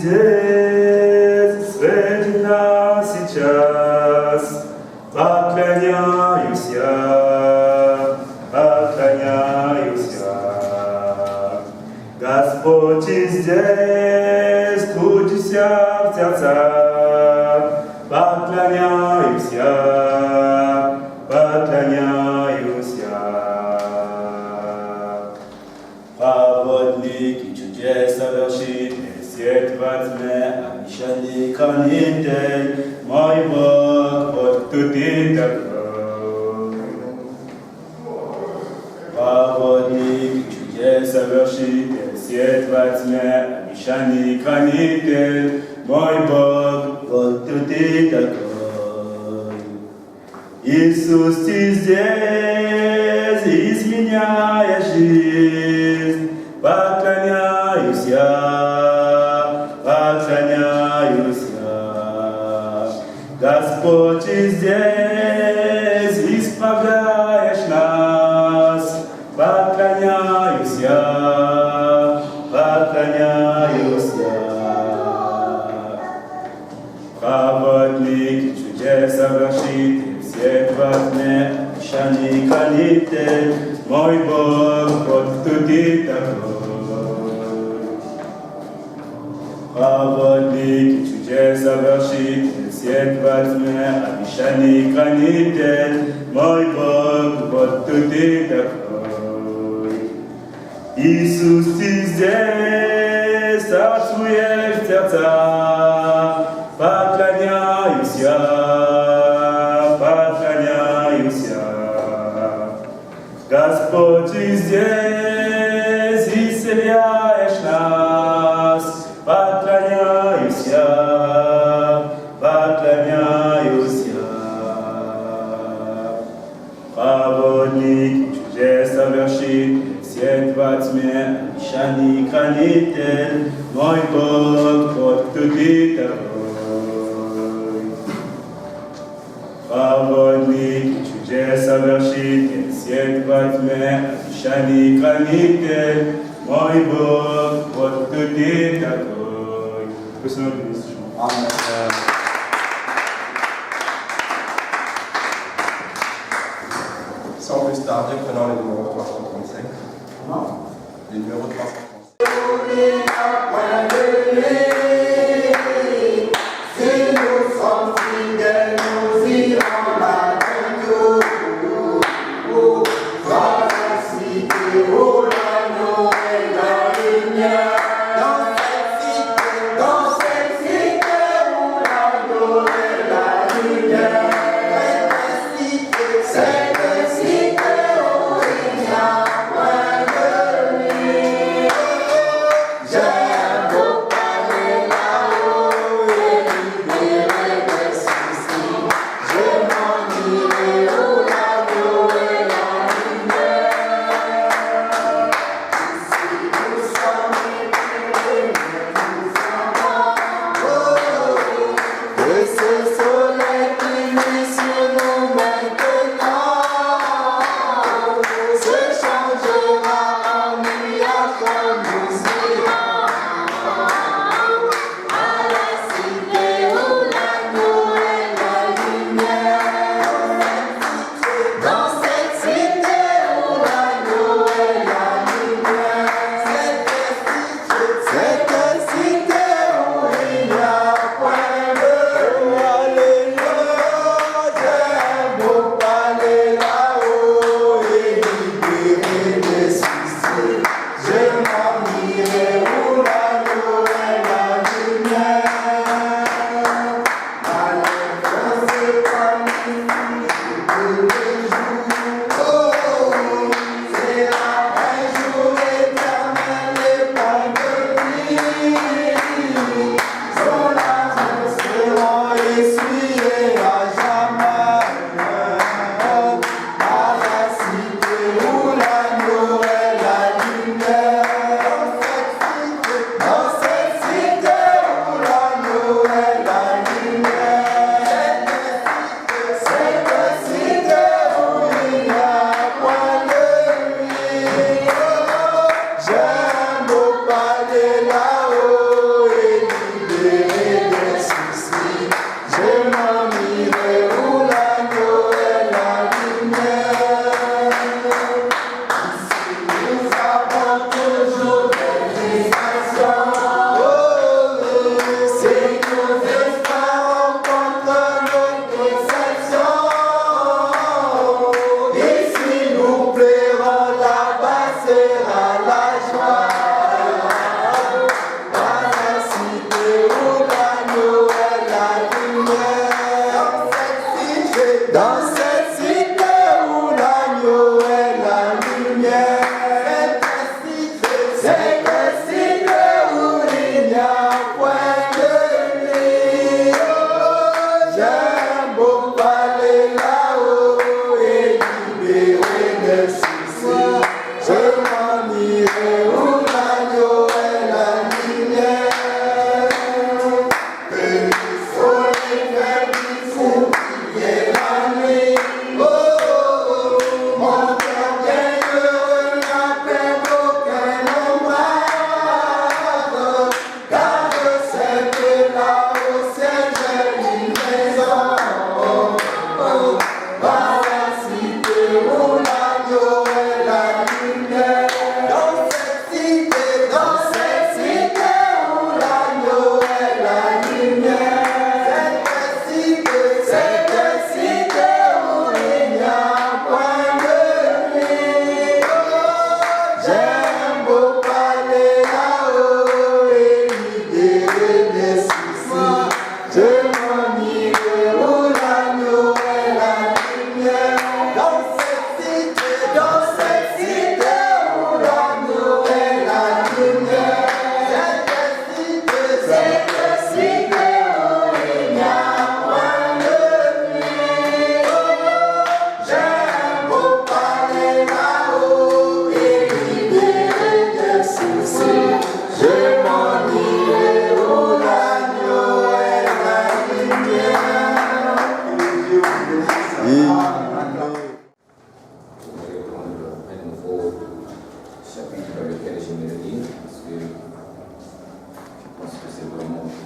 здесь, среди нас сейчас, поклоняюсь я, поклоняюсь я. Господь и здесь, трудися в сердцах, поклоняюсь я, поклоняюсь я. Проводник и чудес совершит, свет во тьме, обещанный хранитель, мой Бог, вот тут и такой. Проводник и чудес совершит, свет во тьме, обещанный хранитель, мой Бог, вот тут и такой. Иисус, ты здесь, изменяя жизнь, поклоняюсь я, поклоняюсь я. Господь, ты здесь, исправляешь нас, поклоняюсь я, поклоняюсь я. Проводник чудес совершит, свет во тьме, обещанный хранитель, мой Бог, вот тут и такой. Проводник чудес совершит, свет во тьме, обещанный хранитель, мой Бог, вот тут и такой. Иисус, ты здесь, царствуешь в сердцах, поклоняюсь я, поклоняюсь я. Господь, ты здесь, исцеляешь нас, поклоняюсь я, поклоняюсь я. Проводник чудес совершит, свет во тьме, обещанный хранитель, мой Бог, вот тут и такой. Проводник чудес совершит, свет во тьме, обещанный хранитель, мой Бог, вот тут и такой. Аминь. Sans plus tarder, prenons le numéro 335. Le numéro 335. Si nous sommes fidèles, nous irons là-dedans. Dans la cité où l'agneau est la lumière. Dans cette cité où l'agneau est la lumière. Cette cité où il n'y a point de nuit.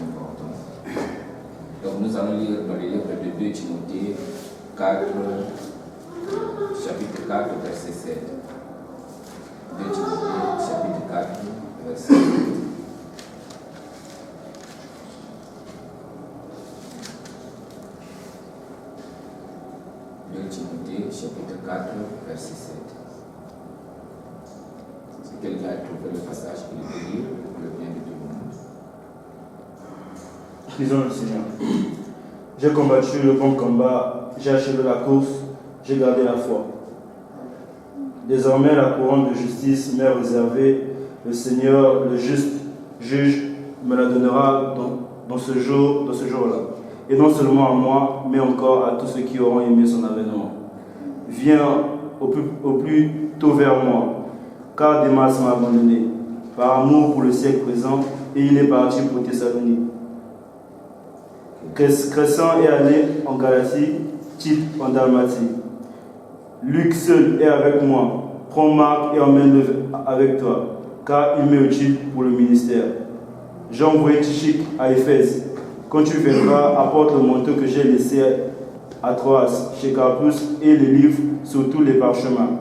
important. Donc nous allons lire dans le livre de 2 Timothée 4, chapitre 4, verset 7. 2 Timothée, chapitre 4, verset 7. Timothée, chapitre 4, verset 7. Si quelqu'un a trouvé le passage qu'il peut lire, pour le bien de tout le monde. Lisons le Seigneur. J'ai combattu le bon combat, j'ai achevé la course, j'ai gardé la foi. Désormais, la couronne de justice m'est réservée. Le Seigneur, le juste juge, me la donnera dans ce jour-là. Et non seulement à moi, mais encore à tous ceux qui auront aimé son avènement. Viens au plus tôt vers moi, car Démas m'a abandonné, par amour pour le siècle présent, et il est parti pour Thessalonique. Crescent est allé en Galatie, Tite en Dalmatie. Luc seul est avec moi. Prends Marc et emmène-le avec toi, car il m'est utile pour le ministère. J'ai envoyé Tychik à Éphèse. Quand tu viendras, apporte le manteau que j'ai laissé à Troas, chez Carpus, et les livres, surtout les parchemins.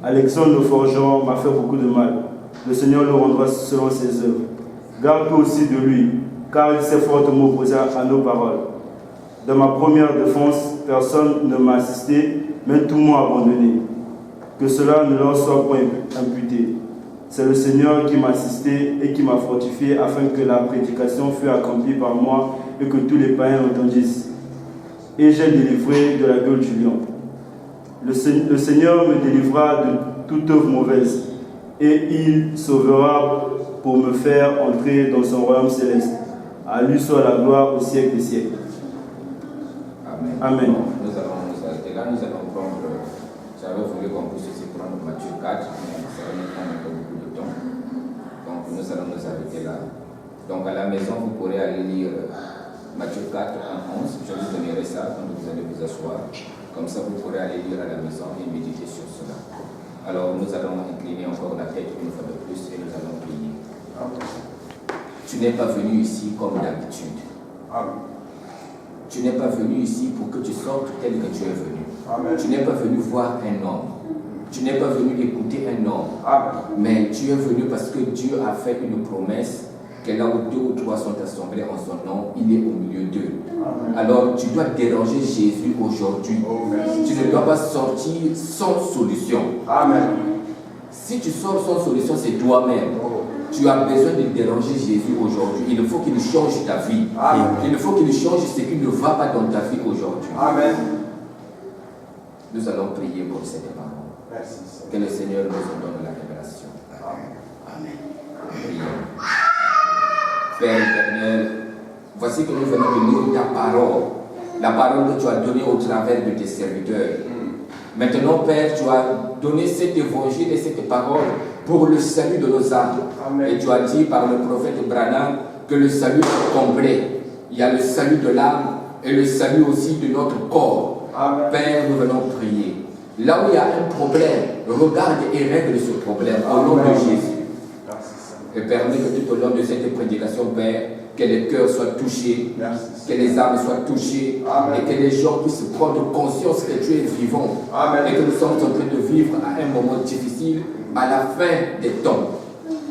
Alexandre le forgeron m'a fait beaucoup de mal. Le Seigneur le rendra selon ses œuvres. Garde-toi aussi de lui, car il s'est fortement opposé à nos paroles. Dans ma première défense, personne ne m'a assisté, mais tout m'ont abandonné. Que cela ne leur soit point imputé. C'est le Seigneur qui m'a assisté et qui m'a fortifié afin que la prédication fût accomplie par moi et que tous les païens l'entendissent. Et j'ai délivré de la gueule du lion. Le Seigneur me délivrera de toute œuvre mauvaise et il sauvera pour me faire entrer dans son royaume céleste. À lui soit la gloire au siècle des siècles. Amen. Amen. Nous allons nous arrêter là. Nous allons prendre, j'avais voulu qu'on puisse aussi prendre Matthieu 4, mais ça va nous prendre un peu beaucoup de temps. Donc nous allons nous arrêter là. Donc à la maison, vous pourrez aller lire Matthieu 4, 1, 11. Je vous donnerai ça quand vous allez vous asseoir. Comme ça, vous pourrez aller lire à la maison et méditer sur cela. Alors nous allons incliner encore la tête une fois de plus et nous allons prier. Tu n'es pas venu ici comme d'habitude. Tu n'es pas venu ici pour que tu sortes tel que tu es venu. Amen. Tu n'es pas venu voir un homme. Tu n'es pas venu écouter un homme. Amen. Mais tu es venu parce que Dieu a fait une promesse que là où 2 ou 3 sont assemblés en son nom, il est au milieu d'eux. Alors tu dois déranger Jésus aujourd'hui. Tu ne dois pas sortir sans solution. Amen. Si tu sors sans solution, c'est toi-même. Tu as besoin de déranger Jésus aujourd'hui. Il faut qu'il change ta vie. Amen. Il faut qu'il change ce qui ne va pas dans ta vie aujourd'hui. Amen. Nous allons prier pour cette parole. Merci. Que le Seigneur nous en donne la révélation. Amen. Prions. Père éternel, voici que nous venons de lire ta parole. La parole que tu as donnée au travers de tes serviteurs. Maintenant, Père, tu as donné cet évangile et cette parole pour le salut de nos âmes. Amen. Et tu as dit par le prophète Branham que le salut est complet. Il y a le salut de l'âme et le salut aussi de notre corps. Amen. Père, nous venons prier. Là où il y a un problème, regarde et règle ce problème au nom de Jésus. Et permets que tout au long de cette prédication, Père, que les cœurs soient touchés, que les âmes soient touchées, Amen. Et que les gens puissent prendre conscience que tu es vivant. Amen. Et que nous sommes en train de vivre à un moment difficile, à la fin des temps.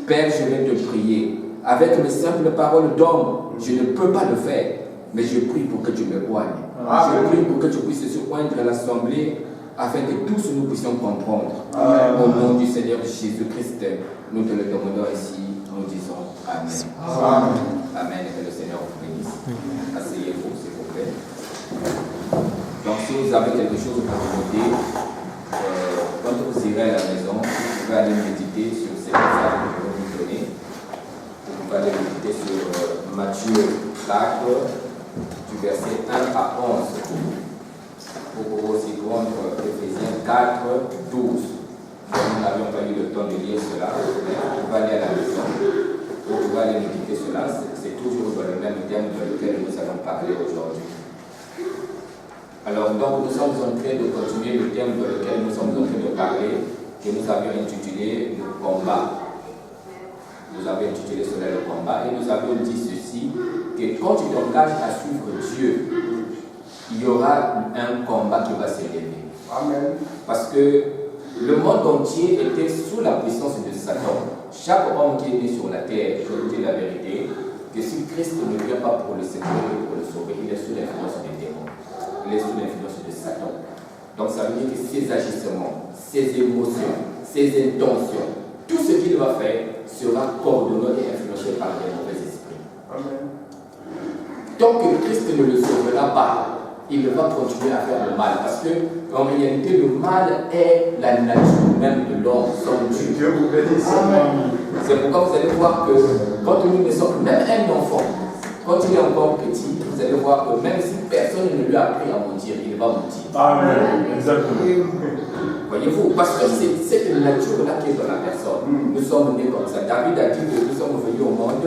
Père, je vais te prier. Avec mes simples paroles d'homme, je ne peux pas le faire, mais je prie pour que tu me oignes. Je prie pour que tu puisses se oindre à l'assemblée, afin que tous nous puissions comprendre. Amen. Au nom du Seigneur Jésus-Christ, nous te le demandons ici, nous disons Amen. Amen. Amen. Et que le Seigneur vous bénisse. Asseyez-vous, s'il vous plaît. Donc, si vous avez quelque chose à noter, quand vous irez à la maison, vous pouvez aller méditer sur ces messages que je vais vous donner. Vous pouvez aller méditer sur Matthieu 4, du verset 1 à 11. Vous pouvez aussi prendre Éphésiens 4, 12. Nous n'avions pas eu le temps de lire cela, mais vous pouvez aller à la maison, vous pouvez aller méditer cela, c'est toujours dans le même thème dans lequel nous allons parler aujourd'hui. Alors donc nous sommes en train de continuer le thème dans lequel nous sommes en train de parler, que nous avions intitulé le combat. nous avons intitulé cela le combat, et nous avons dit ceci, que quand tu t'engages à suivre Dieu, il y aura un combat qui va s'élever. Amen. Parce que le monde entier était sous la puissance de Satan. Chaque homme qui est né sur la terre, je vous dis la vérité, que si Christ ne vient pas pour le secourir et pour le sauver, il est sous l'influence des démons. Il est sous l'influence de Satan. Donc ça veut dire que ses agissements, ses émotions, ses intentions, tout ce qu'il va faire sera coordonné et influencé par les mauvais esprits. Amen. Tant que Christ ne le sauvera pas, il va continuer à faire le mal. Parce que, en réalité, le mal est la nature même de l'homme, sans Dieu. Dieu vous bénisse. Amen. C'est pourquoi vous allez voir que quand nous naissons, même un enfant, quand il est encore petit, vous allez voir que même si personne ne lui a appris à mentir, il va mentir. Amen. Exactement. Voyez-vous, parce que c'est cette nature-là qui est dans la personne. Nous sommes nés comme ça. David a dit que nous sommes venus au monde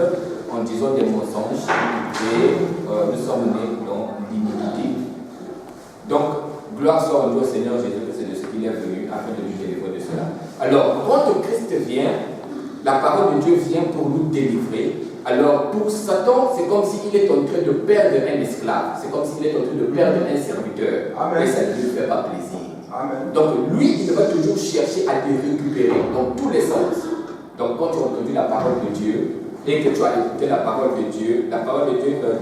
en disant des mensonges et nous sommes nés dans l'iniquité. Donc, gloire soit au Seigneur Jésus, que c'est de ce qu'il est venu afin de nous délivrer de cela. Alors, quand Christ vient, la parole de Dieu vient pour nous délivrer. Alors, pour Satan, c'est comme s'il est en train de perdre un esclave. C'est comme s'il est en train de perdre un serviteur. Amen. Et ça ne lui fait pas plaisir. Amen. Donc, lui, il va toujours chercher à te récupérer dans tous les sens. Donc, quand tu as entendu la parole de Dieu et que tu as écouté la parole de Dieu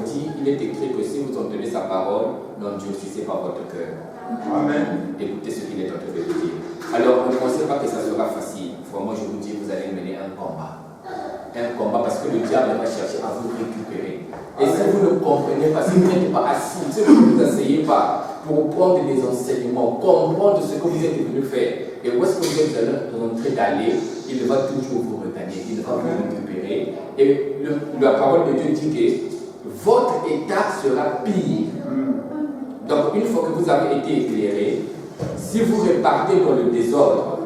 dit, il est écrit que si vous entendez sa parole, n'endurcissez pas votre cœur. Amen. Écoutez ce qu'il est en train de vous dire. Alors, ne pensez pas que ça sera facile. Moi, je vous dis, vous allez mener un combat. Un combat parce que le diable va chercher à vous récupérer. Et si vous ne comprenez pas, si vous n'êtes pas assis, si vous ne vous asseyez pas pour prendre des enseignements, comprendre ce que vous êtes venu faire, et où est-ce que vous êtes en train d'aller, il va toujours vous regagner, il va vous récupérer. Et la parole de Dieu dit que votre état sera pire. Donc, une fois que vous avez été éclairé, si vous repartez dans le désordre,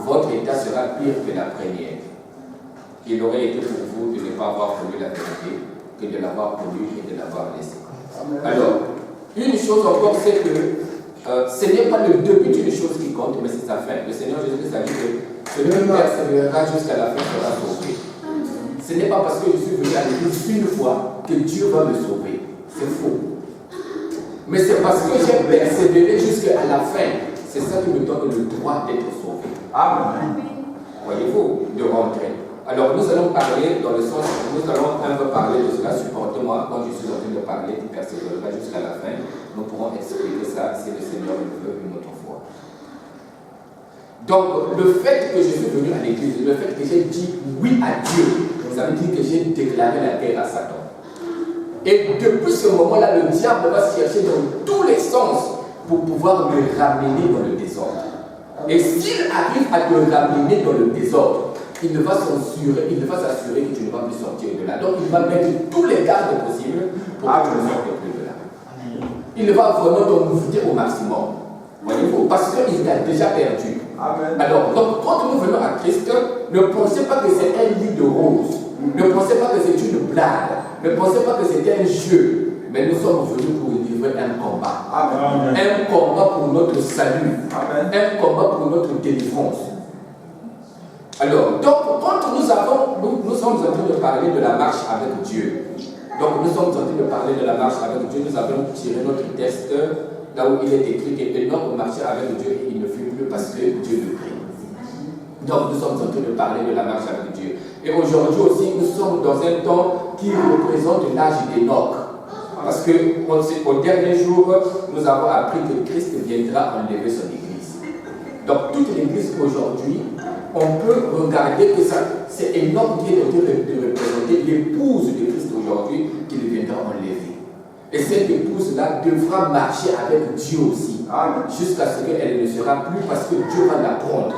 votre état sera pire que la première. Il aurait été pour vous de ne pas avoir connu la vérité que de l'avoir connu et de l'avoir laissé. Alors, une chose encore, c'est que ce n'est pas le début d'une chose qui compte, mais c'est sa fin. Le Seigneur Jésus a dit que celui qui persévérera jusqu'à la fin sera sauvé. Ce n'est pas parce que je suis venu à l'église une fois que Dieu va me sauver. C'est faux. Mais c'est parce que j'ai persévéré jusqu'à la fin. C'est ça qui me donne le droit d'être sauvé. Amen. Voyez-vous, de rentrer. Alors nous allons parler dans le sens, nous allons un peu parler de cela, supportez-moi quand je suis en train de parler, tu persévéreras jusqu'à la fin. Nous pourrons expliquer ça si le Seigneur le veut une autre fois. Donc le fait que je suis venu à l'église, le fait que j'ai dit oui à Dieu, ça veut dire que j'ai déclaré la guerre à Satan. Et depuis ce moment-là, le diable va chercher dans tous les sens pour pouvoir me ramener dans le désordre. Et s'il arrive à te ramener dans le désordre, il va s'assurer que tu ne vas plus sortir de là. Donc il va mettre tous les gardes possibles pour que tu ne sortes plus de là. Il va vraiment t'envoûter au maximum. Voyez-vous, parce qu'il t'a déjà perdu. Amen. Alors, donc, quand nous venons à Christ, ne pensez pas que c'est un lit de rose. Ne pensez pas que c'est une blague. Ne pensez pas que c'était un jeu. Mais nous sommes venus pour livrer un combat. Amen. Un combat pour notre salut. Amen. Un combat pour notre délivrance. Alors, donc, quand nous sommes en train de parler de la marche avec Dieu. Donc, nous sommes en train de parler de la marche avec Dieu. Nous avons tiré notre texte là où il est écrit qu'Enoch marchait avec Dieu et il ne fut plus parce que Dieu le prit. Donc, nous sommes en train de parler de la marche avec Dieu. Et aujourd'hui aussi, nous sommes dans un temps qui représente l'âge d'Enoch. Parce qu'au dernier jour, nous avons appris que Christ viendra enlever son église. Donc, toute l'église aujourd'hui, on peut regarder que c'est Enoch qui est en train de représenter l'épouse de Christ aujourd'hui qu'il viendra enlever. Et cette épouse-là devra marcher avec Dieu aussi, jusqu'à ce qu'elle ne sera plus parce que Dieu va la prendre.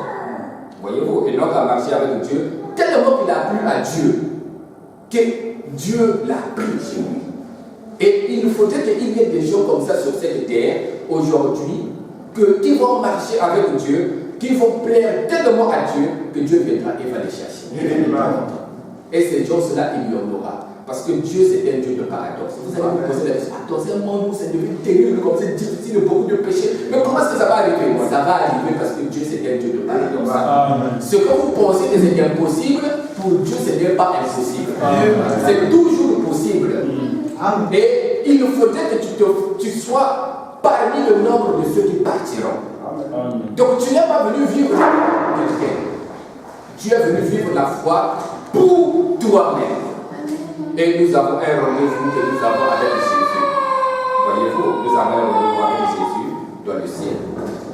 Voyez-vous, Enoch a marché avec Dieu, tellement qu'il a plu à Dieu, que Dieu l'a pris chez lui. Et il faudrait qu'il y ait des gens comme ça sur cette terre, aujourd'hui, qui vont marcher avec Dieu, qui vont plaire tellement à Dieu, que Dieu viendra et va les chercher. Et ces gens-là, il y en aura. Parce que Dieu, c'est un Dieu de paradoxe. Vous allez vous poser la question, attends, c'est un monde où c'est devenu terrible, comme c'est difficile, beaucoup de péchés. Mais comment est-ce que ça va arriver? Ça va arriver parce que Dieu, c'est un Dieu de paradoxe. Ce que vous pensez que c'est impossible, pour Dieu, ce n'est pas impossible. C'est toujours possible. Et il faudrait que tu sois parmi le nombre de ceux qui partiront. Donc tu n'es pas venu vivre quelqu'un. Tu es venu vivre la foi pour toi-même. Et nous avons un rendez-vous que nous avons avec Jésus. Voyez-vous, nous avons un rendez-vous avec Jésus dans le ciel.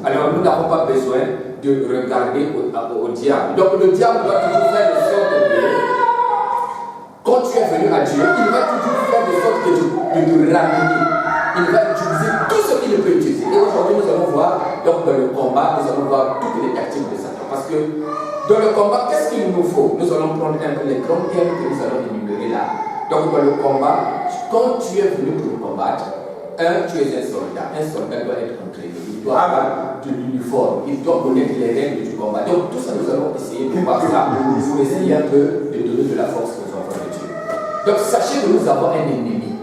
Alors nous n'avons pas besoin de regarder au diable. Donc le diable doit toujours faire de sorte que quand tu es venu à Dieu, il va toujours faire de sorte que de te ramener. Il va utiliser tout ce qu'il peut utiliser. Et aujourd'hui nous allons voir, donc dans le combat, nous allons voir toutes les tactiques de Satan. Parce que dans le combat, qu'est-ce qu'il nous faut? Nous allons prendre un peu les grands thèmes que nous allons énumérer là. Donc dans le combat, quand tu es venu pour combattre, tu es un soldat. Un soldat doit être entraîné. Il doit avoir de l'uniforme. Il doit connaître les règles du combat. Donc tout ça, nous allons essayer de voir ça pour essayer un peu de donner de la force aux enfants de Dieu. Donc sachez que nous avons un ennemi.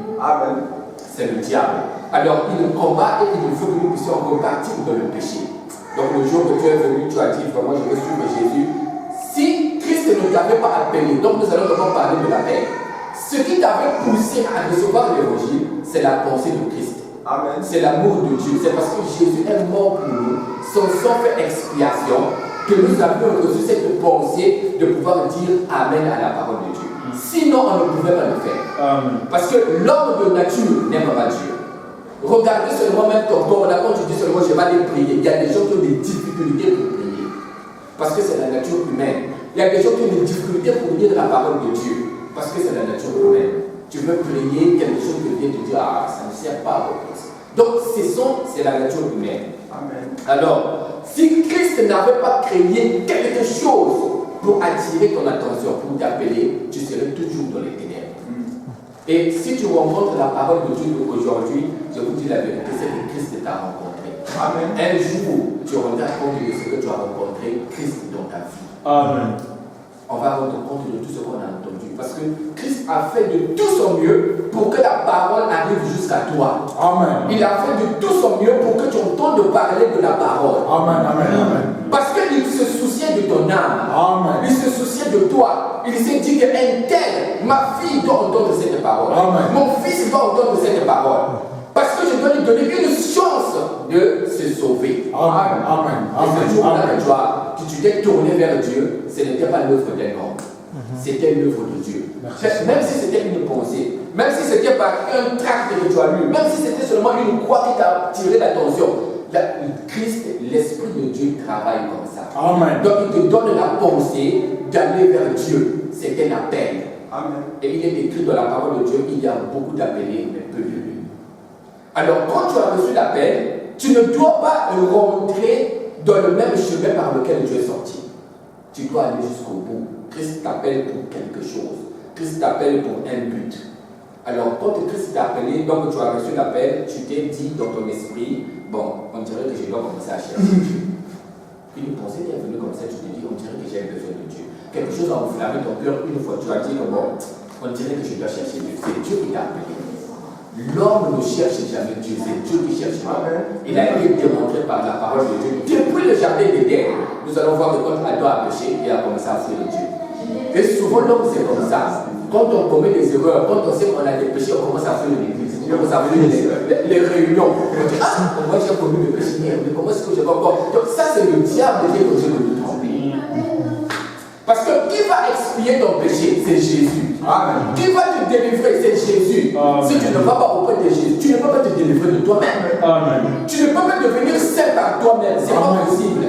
C'est le diable. Alors il combat et il faut que nous puissions repartir dans le péché. Donc le jour que tu es venu, tu as dit vraiment je veux suivre Jésus. Si Christ ne t'avait pas appelé, donc nous allons d'abord parler de la paix. Ce qui t'avait poussé à recevoir l'évangile, c'est la pensée de Christ. C'est l'amour de Dieu. C'est parce que Jésus est mort pour nous. Son sang fait expiation que nous avons reçu cette pensée de pouvoir dire Amen à la parole de Dieu. Sinon, on ne pouvait pas le faire. Parce que l'homme de nature n'aime pas Dieu. Regardez seulement même ton corps. Là, quand tu dis seulement je vais aller prier, il y a des gens qui ont des difficultés pour prier. Parce que c'est la nature humaine. Il y a des gens qui ont des difficultés pour lire la parole de Dieu. Parce que c'est la nature humaine. Tu veux prier, quelque chose qui vient te dire ah, ça ne sert pas à autre chose. Donc, c'est la nature humaine. Alors, si Christ n'avait pas créé quelque chose pour attirer ton attention, pour t'appeler, tu serais toujours dans les ténèbres. Et si tu rencontres la parole de Dieu aujourd'hui, je vous dis la vérité, c'est que Christ t'a rencontré. Un jour, tu rendras compte de ce que tu as rencontré, Christ dans ta vie. On va rendre compte de tout ce qu'on a entendu. Parce que Christ a fait de tout son mieux pour que la parole arrive jusqu'à toi. Il a fait de tout son mieux pour que tu entendes parler de la parole. Parce qu'il se souciait de ton âme. Il se souciait de toi. Il s'est dit que ma fille doit entendre cette parole. Mon fils doit entendre cette parole. Parce que je dois lui donner une chance de se sauver. Et ce jour-là que tu t'es tourné vers Dieu, ce n'était pas l'œuvre d'un homme. C'était l'œuvre de Dieu. Même si c'était une pensée, même si c'était par un tract que tu as lu, même si c'était seulement une croix qui t'a attiré l'attention, Christ, l'Esprit de Dieu travaille comme ça. Donc il te donne la pensée d'aller vers Dieu. C'était l'appel. Et il est écrit dans la parole de Dieu, il y a beaucoup d'appelés, mais peu de lui. Alors, quand tu as reçu l'appel, tu ne dois pas rentrer dans le même chemin par lequel tu es sorti. Tu dois aller jusqu'au bout. Christ t'appelle pour quelque chose. Christ t'appelle pour un but. Alors, quand Christ t'a appelé, donc tu as reçu l'appel, tu t'es dit dans ton esprit, bon, on dirait que je dois commencer à chercher Dieu. Une pensée qui est venue comme ça, tu te dis, on dirait que j'ai besoin de Dieu. Quelque chose a enflammé ton cœur une fois, tu as dit, bon, on dirait que je dois chercher Dieu. C'est Dieu qui t'a appelé. L'homme ne cherche jamais Dieu, c'est Dieu qui cherche l'homme. Il a été démontré par la parole de Dieu. Depuis le jardin d'Éden, nous allons voir que quand Adam a péché, il a commencé à fuir Dieu. Et souvent l'homme c'est comme ça. Quand on commet des erreurs, quand on sait qu'on a des péchés, on commence à fuir l'église. On commence à fuir les réunions. On dit ah, moi j'ai commis le péché, mais comment est-ce que je vais encore. Donc ça c'est le diable qui est obligé de nous tromper. Parce que qui va expier ton péché, c'est Jésus. Qui va te délivrer, c'est Jésus. Si tu ne vas pas auprès de Jésus, tu ne peux pas te délivrer de toi-même. Tu ne peux pas devenir saint par toi-même, c'est pas possible.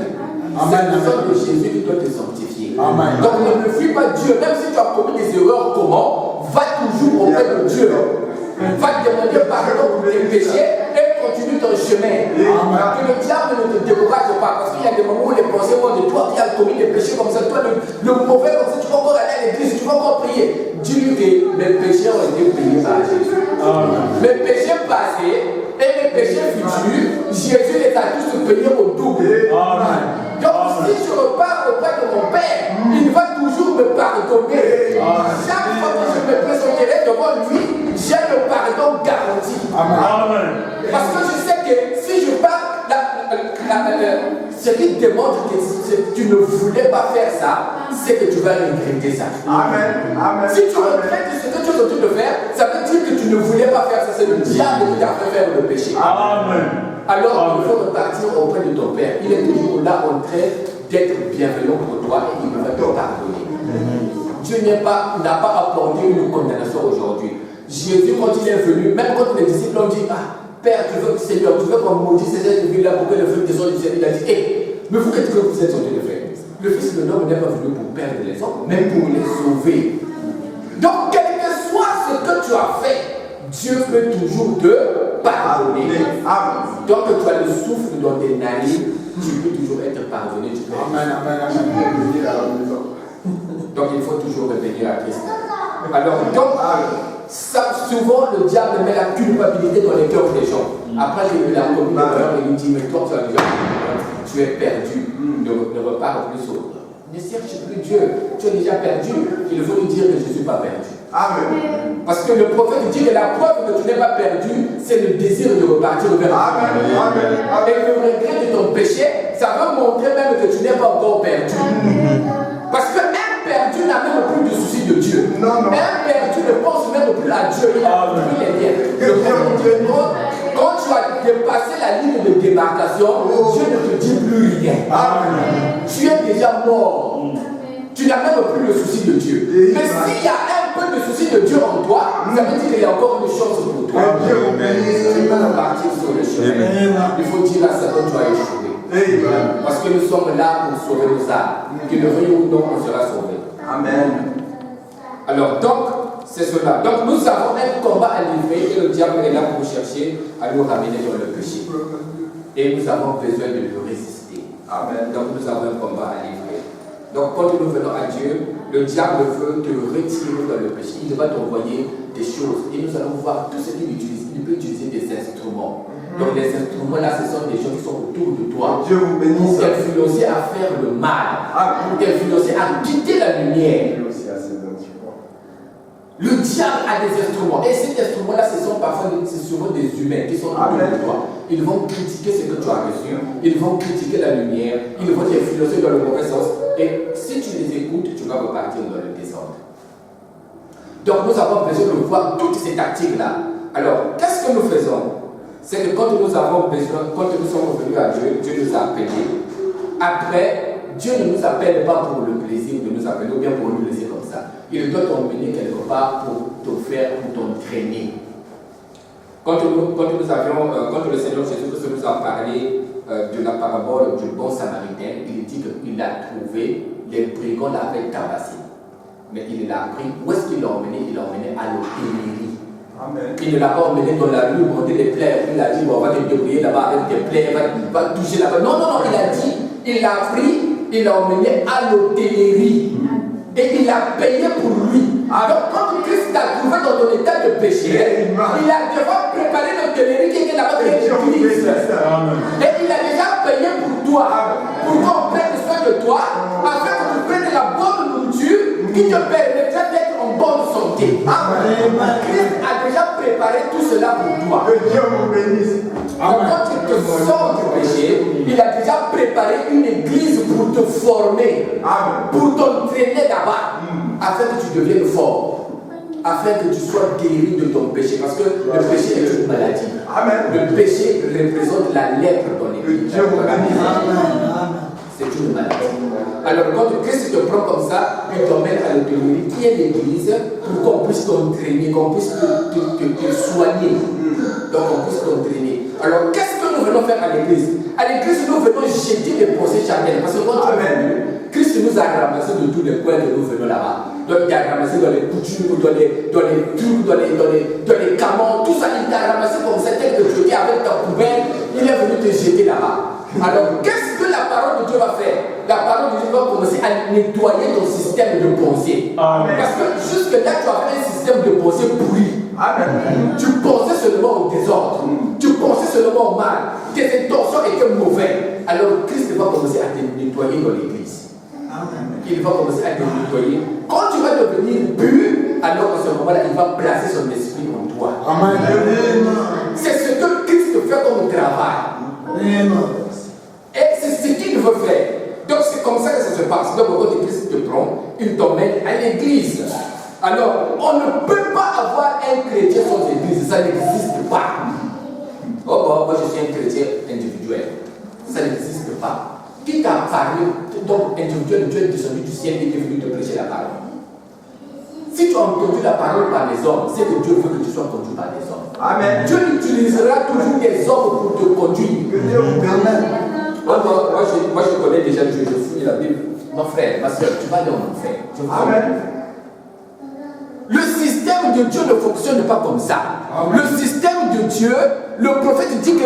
C'est le sang de Jésus qui doit te sanctifier. Donc ne fuis pas Dieu, même si tu as commis des erreurs, comment? Va toujours auprès de Dieu. Va te demander pardon pour tes péchés et continue ton chemin. Que le diable ne te décourage pas, parce qu'il y a des moments où les pensées vont de toi qui as commis des péchés comme ça, toi le mauvais comme ça, tu vas encore aller à l'église, tu vas encore prier. Dis-lui que mes péchés ont été payés par Jésus. Mes péchés passés et mes péchés futurs, Jésus les a tous payés au double. Donc si je repars auprès de mon Père, il va toujours me pardonner. Chaque fois que je me présenterai devant lui, j'ai le pardon garanti. Parce que je sais que si je pars, la ce qui démontre que tu ne voulais pas faire ça, c'est que tu vas regretter ça. Amen. Amen. Si tu regrettes ce que tu es en train de faire, ça veut dire que tu ne voulais pas faire ça. C'est le diable qui t'a fait faire le péché. Amen. Alors, il faut repartir auprès de ton Père. Il est toujours là en train d'être bienveillant pour toi et il va te pardonner. Dieu n'a pas apporté une condamnation aujourd'hui. Jésus, quand il est venu, même quand les disciples ont dit, Père, Seigneur, tu veux qu'on maudisse ces villes-là pour que le feu descende du ciel. Il a dit, mais vous, qu'est-ce que vous êtes en train de faire? Le Fils de l'homme n'est pas venu pour perdre les hommes, mais pour les sauver. Donc, quel que soit ce que tu as fait, Dieu peut toujours te pardonner. Donc, tu as le souffle dans tes narines, tu peux toujours être pardonné. Donc, il faut toujours revenir à Christ. Alors, donc, souvent, le diable met la culpabilité dans les cœurs des gens. Après, il a commis l'erreur et il dit, mais toi, tu es perdu. Ne repars plus au. Ne cherche plus Dieu. Tu es déjà perdu. Il faut lui dire que je ne suis pas perdu. Amen. Parce que le prophète dit que la preuve que tu n'es pas perdu, c'est le désir de repartir vers Dieu. Et le regret de ton péché, ça veut montrer même que tu n'es pas encore perdu. Parce qu'un perdu n'a même plus de souci de Dieu. Un perdu ne pense même plus à Dieu. Il a pris les liens. Quand tu as dépassé la ligne de démarcation, Dieu ne te dit plus rien. Tu es déjà mort. Tu n'as même plus le souci de Dieu. Mais s'il y a un peu de souci de Dieu en toi, ça veut dire qu'il y a encore une chance pour toi. Tu peux repartir sur le chemin. Il faut dire à Satan, tu as échoué. Parce que nous sommes là pour sauver nos âmes. Que le veuille ou non, on sera sauvé. Amen. Alors donc, c'est cela. Donc nous avons un combat à livrer et le diable est là pour chercher à nous ramener dans le péché. Et nous avons besoin de le résister. Amen. Donc nous avons un combat à livrer. Donc quand nous venons à Dieu, le diable veut te retirer dans le péché. Il va t'envoyer des choses. Et nous allons voir tout ce qu'il utilise. Il peut utiliser des instruments. Donc les instruments là, ce sont des gens qui sont autour de toi. Dieu vous bénisse. Pour t'influencer à faire le mal. Pour t'influencer à quitter la lumière. Le diable a des instruments. Et ces instruments-là, ce sont parfois souvent des humains qui sont autour de toi. Ils vont critiquer ce que tu as reçu. Ils vont critiquer la lumière. Ils vont t'influencer dans le mauvais sens. Et si tu les écoutes, tu vas repartir dans le désordre. Donc nous avons besoin de voir toutes ces tactiques-là. Alors, qu'est-ce que nous faisons? C'est que quand nous avons besoin, quand nous sommes revenus à Dieu, Dieu nous a appelés. Après, Dieu ne nous appelle pas pour le plaisir de nous appeler ou bien pour nous laisser comme ça. Il doit t'emmener quelque part pour te faire, pour t'entraîner. Quand le Seigneur Jésus nous a parlé de la parabole du bon samaritain, il dit qu'il a trouvé, les brigands l'avaient tabassé. Mais il l'a pris. Où est-ce qu'il l'a emmené? Il l'a emmené à l'hôtellerie. Il ne l'a pas emmené dans la rue, monter des plaies. Il a dit, bon, on va te débrouiller là-bas avec des plaies, va toucher là-bas. Non, il a dit, il l'a pris, il l'a emmené à l'hôtellerie. Et il a payé pour lui. Alors, quand Christ t'a trouvé dans ton état de péché, il a déjà préparé l'hôtellerie qui était là-bas, qui est l'église. Et il a déjà payé pour toi, pour qu'on prenne soin de toi, afin que tu prennes la bonne nourriture qui te permettra d'être en bonne santé. Christ a déjà préparé tout cela pour toi. Que Dieu vous bénisse. Quand tu te sors du péché, il a déjà préparé une église pour te former, pour t'entraîner là-bas, afin que tu deviennes fort, afin que tu sois guéri de ton péché. Parce que le péché est une maladie. Le péché représente la lèpre dans l'église. C'est une maladie. Alors quand Christ te prend comme ça, il t'emmène à l'hôtellerie qui est l'église pour qu'on puisse t'entraîner, qu'on puisse te soigner. Donc on puisse t'entraîner. Alors qu'est-ce que nous venons faire à l'église? À l'église, nous venons jeter des pensées charnelles. Parce que quand tu es venu, Christ nous a ramassé de tous les coins que nous venons là-bas. Donc il t'a ramassé dans les coutumes, dans les trucs, dans les camons, tout ça, il t'a ramassé comme ça, tel que tu étais avec ta poubelle, il est venu te jeter là-bas. Alors qu'est-ce que la parole de Dieu va faire? La parole de Dieu va commencer à nettoyer ton système de pensée. Parce que jusque-là, tu avais un système de pensée pourri. Tu pensais seulement au désordre. Tu pensais seulement au mal. Tes intentions étaient mauvaises. Alors Christ va commencer à te nettoyer dans l'église. Il va commencer à te nettoyer. Quand tu vas devenir pur, alors à ce moment-là, il va placer son esprit en toi. C'est ce que Christ fait comme travail. passe. Donc, quand Christ te prend, il t'emmène à l'église. Alors, on ne peut pas avoir un chrétien sans église. Ça n'existe pas. Oh, bon, moi je suis un chrétien individuel. Ça n'existe pas. Qui t'a parlé, donc individuel, Dieu est descendu du ciel et est venu te prêcher la parole. Si tu as entendu la parole par les hommes, c'est que Dieu veut que tu sois conduit par les hommes. Amen. Dieu utilisera toujours des hommes pour te conduire. Amen. Moi, je connais déjà Dieu, je fouille la Bible. Mon frère, ma soeur, tu vas aller en enfer. Amen. Le système de Dieu ne fonctionne pas comme ça. Amen. Le système de Dieu, le prophète dit que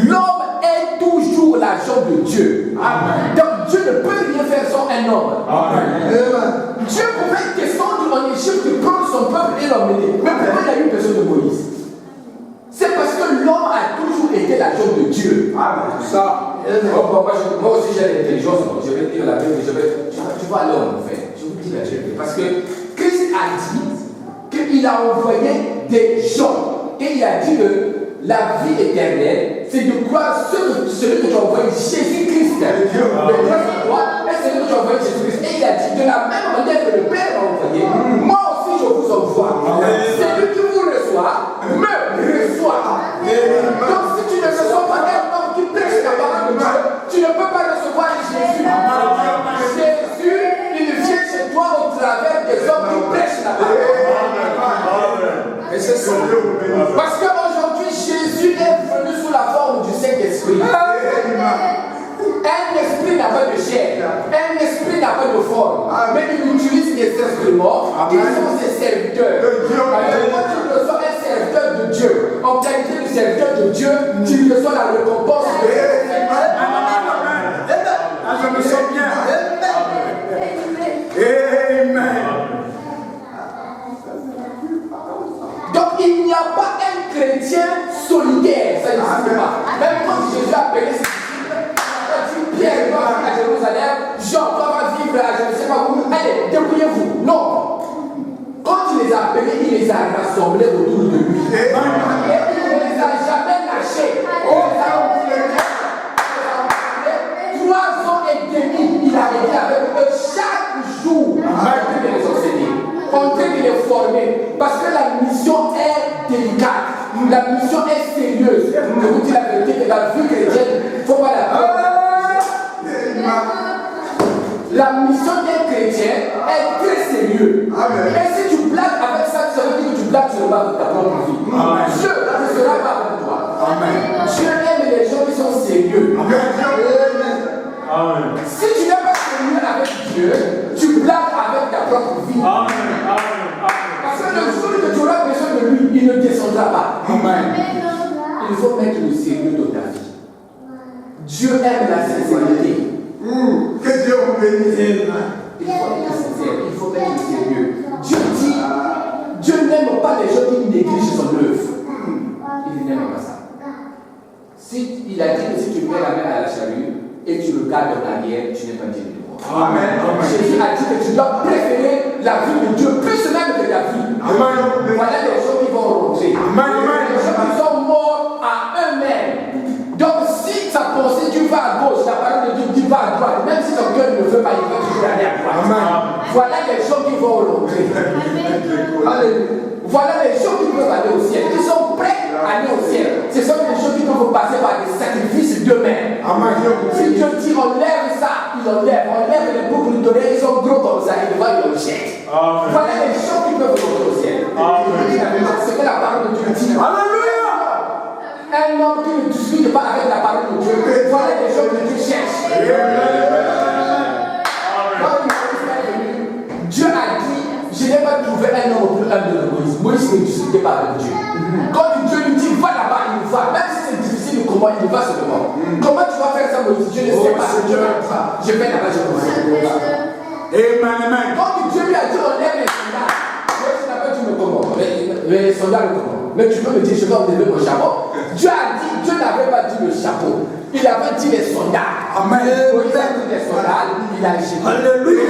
l'homme est toujours l'agent de Dieu. Amen. Donc Dieu ne peut rien faire sans un homme. Amen. Dieu pouvait descendre en Égypte, prendre son peuple et l'emmener. Mais pourquoi il y a eu besoin de Moïse? C'est parce que l'homme a toujours été l'agent de Dieu. Amen. Ça. Moi aussi j'ai l'intelligence. Je vais dire la Bible. Tu vas aller en enfer. Je vous dis la vérité. Parce que Christ a dit qu'il a envoyé des gens. Et il a dit que la vie éternelle, c'est de croire celui que tu as envoyé, Jésus-Christ. Le croire en toi et celui que tu as envoyé, Jésus-Christ. Et il a dit de la même manière que le Père l'a envoyé, moi aussi je vous envoie. Celui qui vous reçoit, me reçoit. Donc si tu ne reçois pas un homme qui prêche la parole de Dieu, tu ne peux pas recevoir Jésus. Jésus, il vient chez toi au travers des hommes qui prêchent la parole. Et c'est ça. Parce qu'aujourd'hui, Jésus est venu sous la forme du Saint-Esprit. Un esprit n'a pas de chair, un esprit n'a pas de forme, mais il utilise des instruments qui sont ses serviteurs. Alors, quand tu reçois un serviteur de Dieu, en qualité de serviteur de Dieu, tu reçois la récompense de Dieu. Je me sens bien. Amen. Donc il n'y a pas un chrétien solidaire, ça n'existe pas. Même quand Jésus a appelé ses disciples, il a dit Pierre va à Jérusalem, Jean va vivre à je ne sais pas où, allez, débrouillez-vous. Non. Quand il les a appelés, il les a rassemblés autour de lui. Et il ne les a jamais lâchés. 3 ans et demi, il a été avec eux chaque jour en train de les enseigner, en train de les former. Parce que la mission est délicate, la mission est sérieuse. Je vous dis la vérité, de la vie chrétienne, il ne faut pas la peur. La mission d'un chrétien est très sérieuse. Et si tu blagues avec ça, ça veut dire que tu blagues seulement avec ta propre vie. Dieu ne sera pas avec toi. Dieu aime les gens qui sont sérieux. Amen. Si tu n'es pas sérieux avec Dieu, tu blagues avec ta propre vie. Parce que le jour que tu auras besoin de lui, il ne descendra pas. Il faut mettre le sérieux dans ta vie. Dieu aime la sincérité. Que Dieu vous bénisse. Il faut être sincère, il faut mettre le sérieux. Dieu dit, Dieu n'aime pas les gens qui négligent son œuvre. Il n'aime pas ça. Si il a dit que si tu mets la main à la charrue et tu regardes en arrière, tu n'es pas digne de moi. Amen. Jésus a dit que tu dois préférer la vie de Dieu plus même que ta vie. Amen. Voilà les gens qui vont rencontrer. Les gens qui sont morts à eux-mêmes. Donc si sa pensée, tu vas à gauche, la parole de Dieu, tu vas à droite. Même si ton cœur ne veut pas, il va toujours aller à droite. Amen. Voilà les gens qui vont rencontrer. Alléluia. Voilà les gens qui peuvent aller au ciel, qui sont prêts à aller au ciel. Ce sont les gens qui peuvent passer par des sacrifices d'eux-mêmes. Si Dieu dit enlève ça, il enlève les boucles d'oreilles, ils sont gros comme ça, ils le jettent. Voilà les gens qui peuvent aller au ciel. C'est que la parole de Dieu dit. Alléluia. Un homme qui ne discute pas avec la parole de Dieu, voilà les gens que Dieu cherche. Dieu a dit, je n'ai pas trouvé un homme plus humble de Moïse. Moïse ne discutait pas avec Dieu. Quand Dieu lui dit, va là-bas, il va. Même si c'est difficile, comment il va seulement. Comment tu vas faire ça, Moïse? Je ne sais pas. Je vais là-bas, je vais là-bas. Amen. Quand Dieu lui a dit, on lève les soldats, Moïse n'a pas dit, mais comment? Les soldats, comment? Mais tu peux me dire, je vais enlever mon chapeau. Dieu a dit, Dieu n'avait pas dit le chapeau. Il avait dit les soldats. Amen. Moïse a dit les soldats, il a jeté. Alléluia.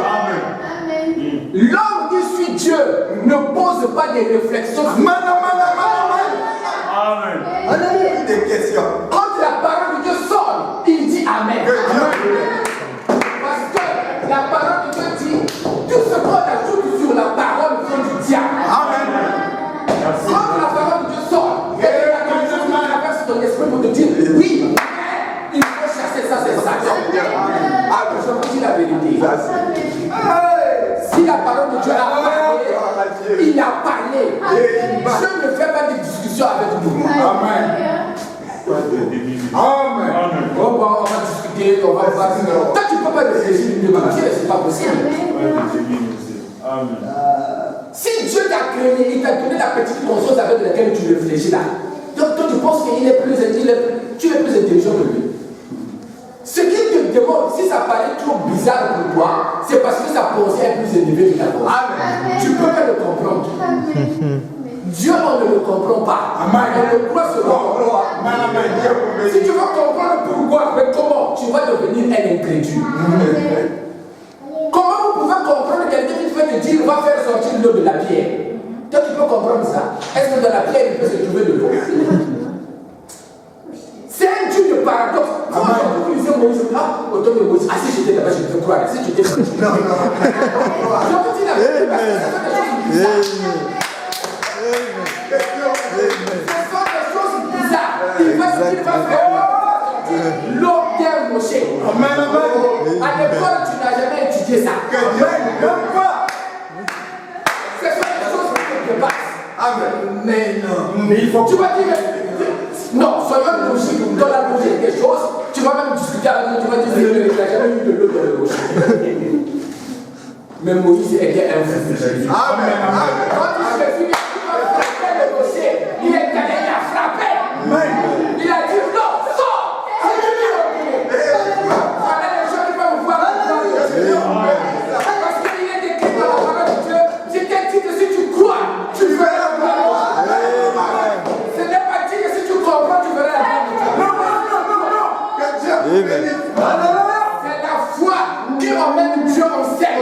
Amen. L'homme qui suit Dieu ne pose pas des réflexions. Amen. Des questions. Quand la parole de Dieu sort, il dit Amen. Parce que Quand la parole de Dieu sort, et que la connaissance traverse ton esprit pour te dire oui, il faut chasser ça, c'est ça. Je vous dis la vérité. Si la parole de Dieu a parlé, il a parlé. Je ne fais pas de discussion avec nous. Amen. On va discuter, on va voir. Toi, tu ne peux pas réfléchir une demande. C'est pas possible. Si Dieu t'a créé, il t'a donné la petite conscience avec laquelle tu réfléchis là. Donc toi tu penses qu'il est plus intelligent que lui. Ce qu'il te demande, si ça paraît trop bizarre pour toi, c'est parce que sa pensée est plus élevée que ta pensée. Tu ne peux pas le comprendre. Dieu, on ne le comprend pas. On le croit seulement. Si tu veux comprendre pourquoi, mais comment, tu vas devenir un incrédule. Comment vous pouvez comprendre quelqu'un qui peut te dire va faire sortir l'eau de la pierre? Toi, tu peux comprendre ça? Est-ce que dans la pierre, il peut se trouver de l'eau? C'est un Dieu de paradoxe. Quand vous lisez Moïse, autant de Moïse, si j'étais là-bas, je peux croire. Si tu étais là, je vous dis la vérité, parce que ce sont des choses bizarres. Il va se dire, va faire l'eau d'un rocher. À l'école, tu n'as jamais étudié ça. Ce sont des choses de base. Mais non. Mais il faut. Tu vas dire, non, soyons logiques. Dans la logique des choses, tu vas même discuter avec nous, tu vas dire, il n'a jamais eu de l'eau dans le rocher. Mais Moïse était un fou. Amen. Quand il s'est fini, il a frappé le rocher. Il est allé, il a frappé. Il a dit, non, sors. Voilà les gens qui vont vous voir. Parce qu'il est écrit dans la parole de Dieu, je t'ai dit que si tu crois, tu feras la gloire. Ce n'est pas dit que si tu comprends, tu feras la gloire. Amen. C'est la foi qui emmène Dieu en scène.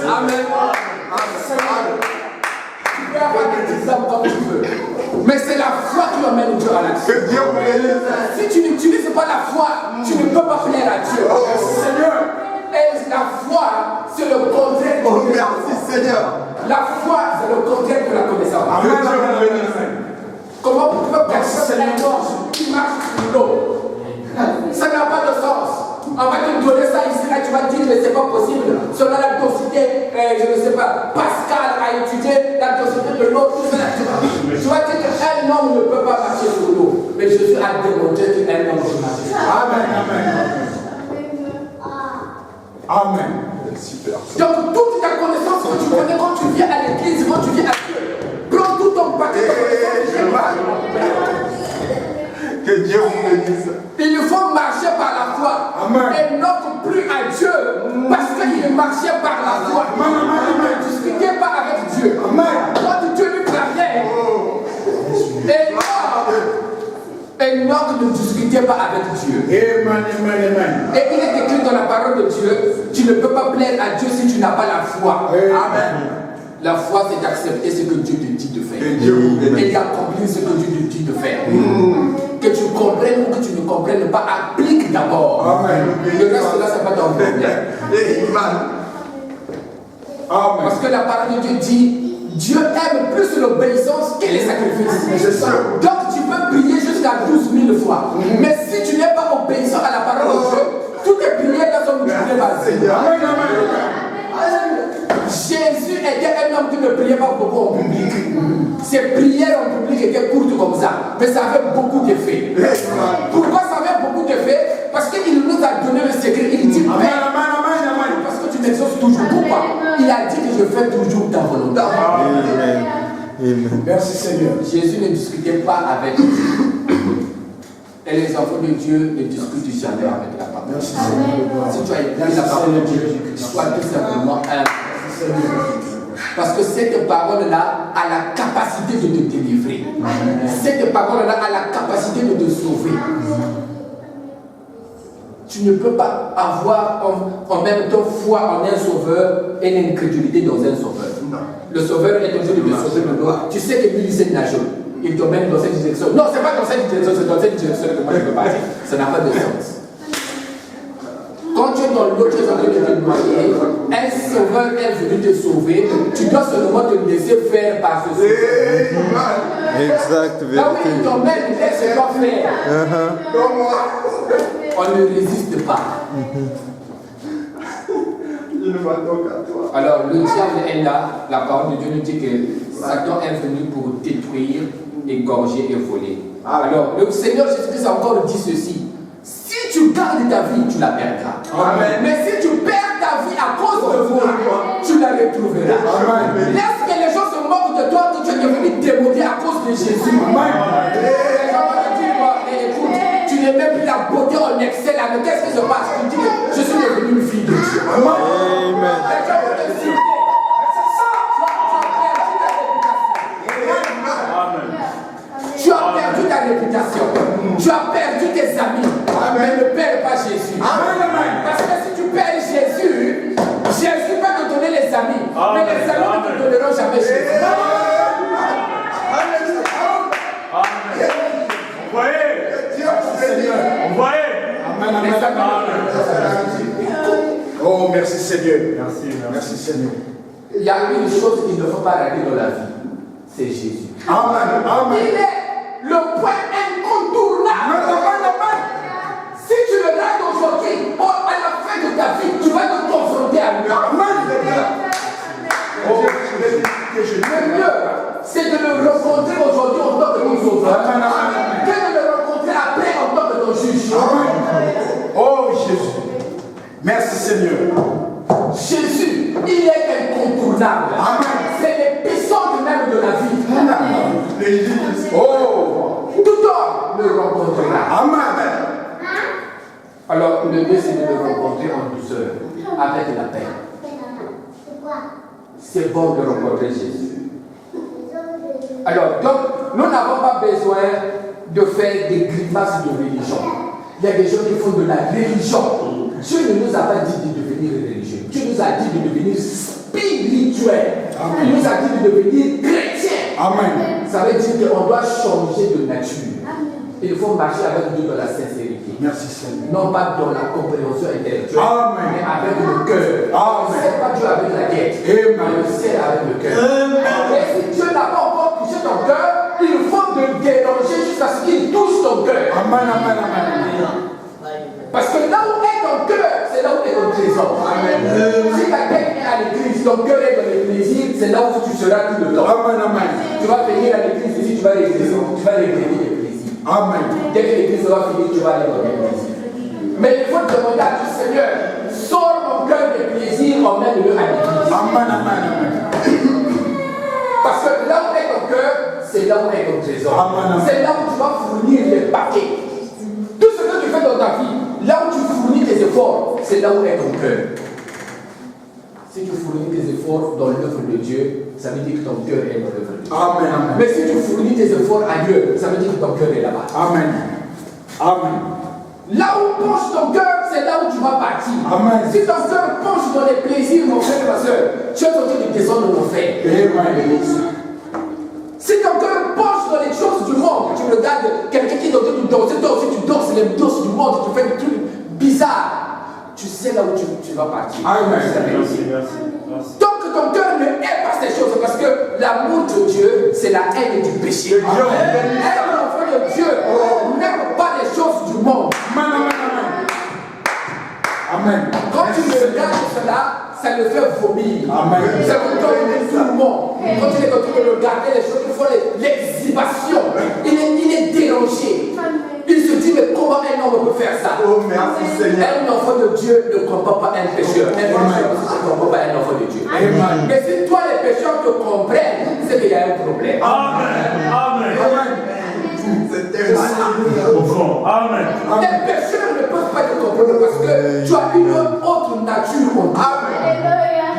Amen. Tu peux avoir des exemples comme tu veux. Mais c'est la foi qui emmène Dieu à l'action. Si tu n'utilises pas la foi, tu ne peux pas plaire à Dieu. Seigneur. Et la foi, c'est le contraire de la connaissance. Merci Seigneur. La foi, c'est le contraire de la connaissance. Amen. Comment vous pouvez percer un ange qui marche sur l'eau? Ça n'a pas de sens. On va te donner ça ici, là tu vas dire mais c'est pas possible. Selon la densité, je ne sais pas, Pascal a étudié la densité de l'eau, tout ça. Tu vas dire qu'un homme ne peut pas marcher sur l'eau. Mais Jésus a démontré qu'un homme peut marcher sur l'eau. Amen. Amen. Super. Donc toute ta connaissance que tu connais quand tu viens à l'église, quand tu viens à Dieu, prends tout ton paquet de connaissances. Que Dieu vous bénisse. Il faut marcher par la foi. Amen. Et non plus à Dieu. Parce qu'il marchait par la foi. Ne discutez pas avec Dieu. Amen. Quand Dieu lui parlait. Enoch ne discutait pas avec Dieu. Amen. Et il est écrit dans la parole de Dieu, tu ne peux pas plaire à Dieu si tu n'as pas la foi. Amen. La foi, c'est d'accepter ce que Dieu te dit de faire. Et d'accomplir ce que Dieu te dit de faire. Que tu comprennes ou que tu ne comprennes pas, applique d'abord. Le reste là, c'est pas ton problème. Parce que la parole de Dieu dit, Dieu aime plus l'obéissance que les sacrifices. Donc tu peux prier jusqu'à 12 000 fois. Mais si tu n'es pas obéissant à la parole de Dieu, toutes tes prières là sont multipliées par 6. Jésus était un homme qui ne priait pas beaucoup en public. Ses prières en public étaient courtes comme ça, mais ça avait beaucoup d'effets. Pourquoi ça avait beaucoup d'effets? Parce qu'il nous a donné le secret. Il dit Père, parce que tu m'exauces toujours. Pourquoi? Il a dit que je fais toujours ta volonté. Amen. Merci Seigneur. Jésus ne discutait pas avec Dieu. Et les enfants de Dieu ne discutent jamais avec la parole. Merci Seigneur. Si tu as écouté la parole de Dieu, sois tout simplement un. Parce que cette parole-là a la capacité de te délivrer. Cette parole-là a la capacité de te sauver. Tu ne peux pas avoir en même temps foi en un sauveur et l'incrédulité dans un sauveur. Le sauveur est obligé de te sauver de l'eau. Tu sais que lui, il sait nager. Il te mène dans cette direction. Non, c'est pas dans cette direction, c'est dans cette direction que moi je peux partir. Ça n'a pas de sens. Quand tu es dans l'eau, tu es en train de te noyer, un sauveur est venu te sauver, tu dois seulement te laisser faire par ce sauveur. Exact, Là où il t'emmène, il laisse toi faire. On ne résiste pas. Alors le diable est là, la parole de Dieu nous dit que Satan est venu pour détruire, égorger et voler. Alors le Seigneur Jésus-Christ a encore dit ceci: si tu gardes ta vie, tu la perdras. Amen. Mais si tu perds ta vie à cause de moi, tu la retrouveras. Amen. Laisse que les gens se moquent de toi, que tu es devenu démodé à cause de Jésus. Amen. Les gens vont te dire, écoute, tu n'es même plus la beauté en excès là, mais qu'est-ce qui se passe? Tu dis que je suis devenu une fille de Dieu. Amen. Les gens vont te dire, c'est ça, tu as perdu ta réputation. Tu as perdu tes amis. Mais ne perds pas Jésus. Parce que si tu perds Jésus, Jésus peut te donner les amis. Mais les amis ne te donneront jamais Jésus. Oh, merci Seigneur. Merci Seigneur. Il y a une chose qu'il ne faut pas rater dans la vie, c'est Jésus. Amen. Il est le point incontournable. Si tu le regardes aujourd'hui, à la fin de ta vie, tu vas te confronter à lui. Le mieux, c'est de le rencontrer aujourd'hui en tant que ton sauveur, que de le rencontrer après en tant que ton juge. Oh Jésus. Merci Seigneur. Jésus, il est incontournable. C'est l'épisode même de la vie. Oh, tout homme le rencontrera. Amen. Alors, le mieux, c'est de le rencontrer en douceur, avec la paix. C'est bon de rencontrer Jésus. Alors, donc, nous n'avons pas besoin de faire des grimaces de religion. Il y a des gens qui font de la religion. Dieu ne nous a pas dit de devenir religieux. Dieu nous a dit de devenir spirituel. Il nous a dit de devenir chrétien. Amen. Ça veut dire qu'on doit changer de nature. Il faut marcher avec Dieu dans la sincérité. Merci Seigneur. Non pas dans la compréhension intellectuelle, Amen. mais avec le cœur. On ne sert pas Dieu avec la tête, mais on le sert avec le cœur. Et si Dieu n'a pas encore touché ton cœur, il faut te déranger jusqu'à ce qu'il touche ton cœur. Amen. Parce que là où est ton cœur, c'est là où est ton trésor. Amen. Si quelqu'un est à l'église, ton cœur est dans les plaisirs, c'est là où tu seras tout le temps. Amen. Tu vas venir à l'église ici, tu vas regretter les plaisirs. Amen. Dès que l'église sera finie, tu vas aller dans les plaisirs. Mais il faut demander à Dieu, Seigneur, sors mon cœur des plaisirs, emmène-le à l'église. Amen. Parce que là où est ton cœur, c'est là où est ton trésor. C'est là où tu vas fournir les paquets. Tout ce que tu fais dans ta vie, là où tu fournis tes efforts, c'est là où est ton cœur. Si tu fournis tes efforts dans l'œuvre de Dieu, ça veut dire que ton cœur est dans l'œuvre de Dieu. Amen. Mais si tu fournis tes efforts ailleurs, ça veut dire que ton cœur est là-bas. Amen. Là où penche ton cœur, c'est là où tu vas partir. Amen. Si ton cœur penche dans les plaisirs, mon frère et ma soeur, tu es en train de descendre dans l'enfer. Si ton cœur penche dans les choses du monde, tu regardes quelqu'un qui est en train de danser, toi aussi tu danses les danses du monde, tu fais des trucs bizarres, tu sais là où tu vas partir. Amen. Merci. Tant que ton cœur ne hait pas ces choses, parce que l'amour de Dieu, c'est la haine du péché. Aime l'enfant de Dieu, n'aime pas les choses du monde. Amen. Quand tu regardes cela, ça le fait vomir. Amen. Ça le donne tout le monde. Quand tu es en train de regarder les choses qui font l'exhibition, il est dérangé. Il se dit, mais comment un homme peut faire ça? Oh, merci Seigneur. Un enfant de Dieu ne comprend pas un pécheur. Un pécheur ne comprend pas un enfant de Dieu. Amen. Mais si toi, les pécheurs te comprennent, c'est qu'il y a un problème. Amen. C'est terrible. Amen. Les pécheurs ne peuvent pas te comprendre parce que tu as une autre nature en toi.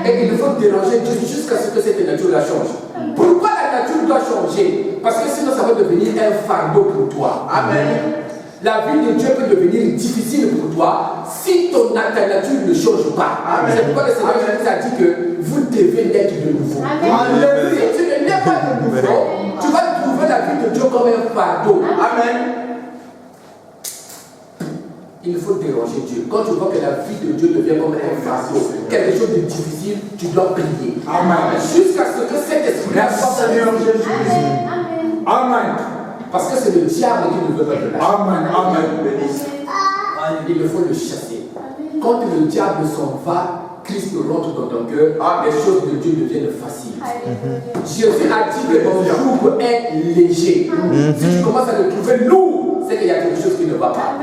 Et il faut déranger Dieu jusqu'à ce que cette nature-là change. Pourquoi la nature doit changer? Parce que sinon ça va devenir un fardeau pour toi. Amen. La vie de Dieu peut devenir difficile pour toi si ta nature ne change pas. C'est pourquoi le Seigneur Jésus a dit que vous devez naître de nouveau. Si tu ne nais pas de nouveau, tu vas trouver la vie de Dieu comme un fardeau. Amen. il faut déranger Dieu. Quand tu vois que la vie de Dieu devient comme un fardeau, quelque chose de difficile, tu dois prier. Amen. Jusqu'à ce que cet esprit-là soit déranger. Amen. Parce que c'est le diable qui ne veut pas de là. Amen. Amen. Il faut le chasser. Quand le diable s'en va, Christ rentre dans ton cœur, les choses de Dieu deviennent faciles. Jésus a dit que ton joug est léger. Si tu commences à le trouver lourd, c'est qu'il y a quelque chose qui ne va pas.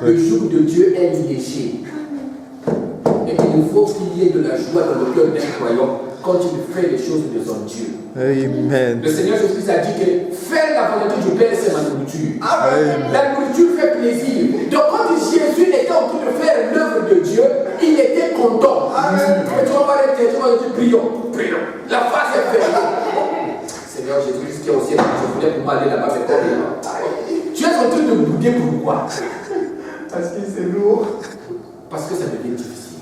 Le joug de Dieu est léger. Et il faut qu'il y ait de la joie dans le cœur d'un croyant quand il fait les choses de son Dieu. Amen. Le Seigneur Jésus a dit que faire la volonté du Père, c'est ma nourriture. La nourriture fait plaisir. Donc quand Jésus était en train de faire l'œuvre de Dieu, il était content. Et tu vas voir les têtes, tu vas dire prions. La face est fermée. Seigneur Jésus, qui est au ciel, je voulais pour m'aller là-bas, mais comme tu es en train de bouder pourquoi? Parce que c'est lourd. Parce que ça devient difficile.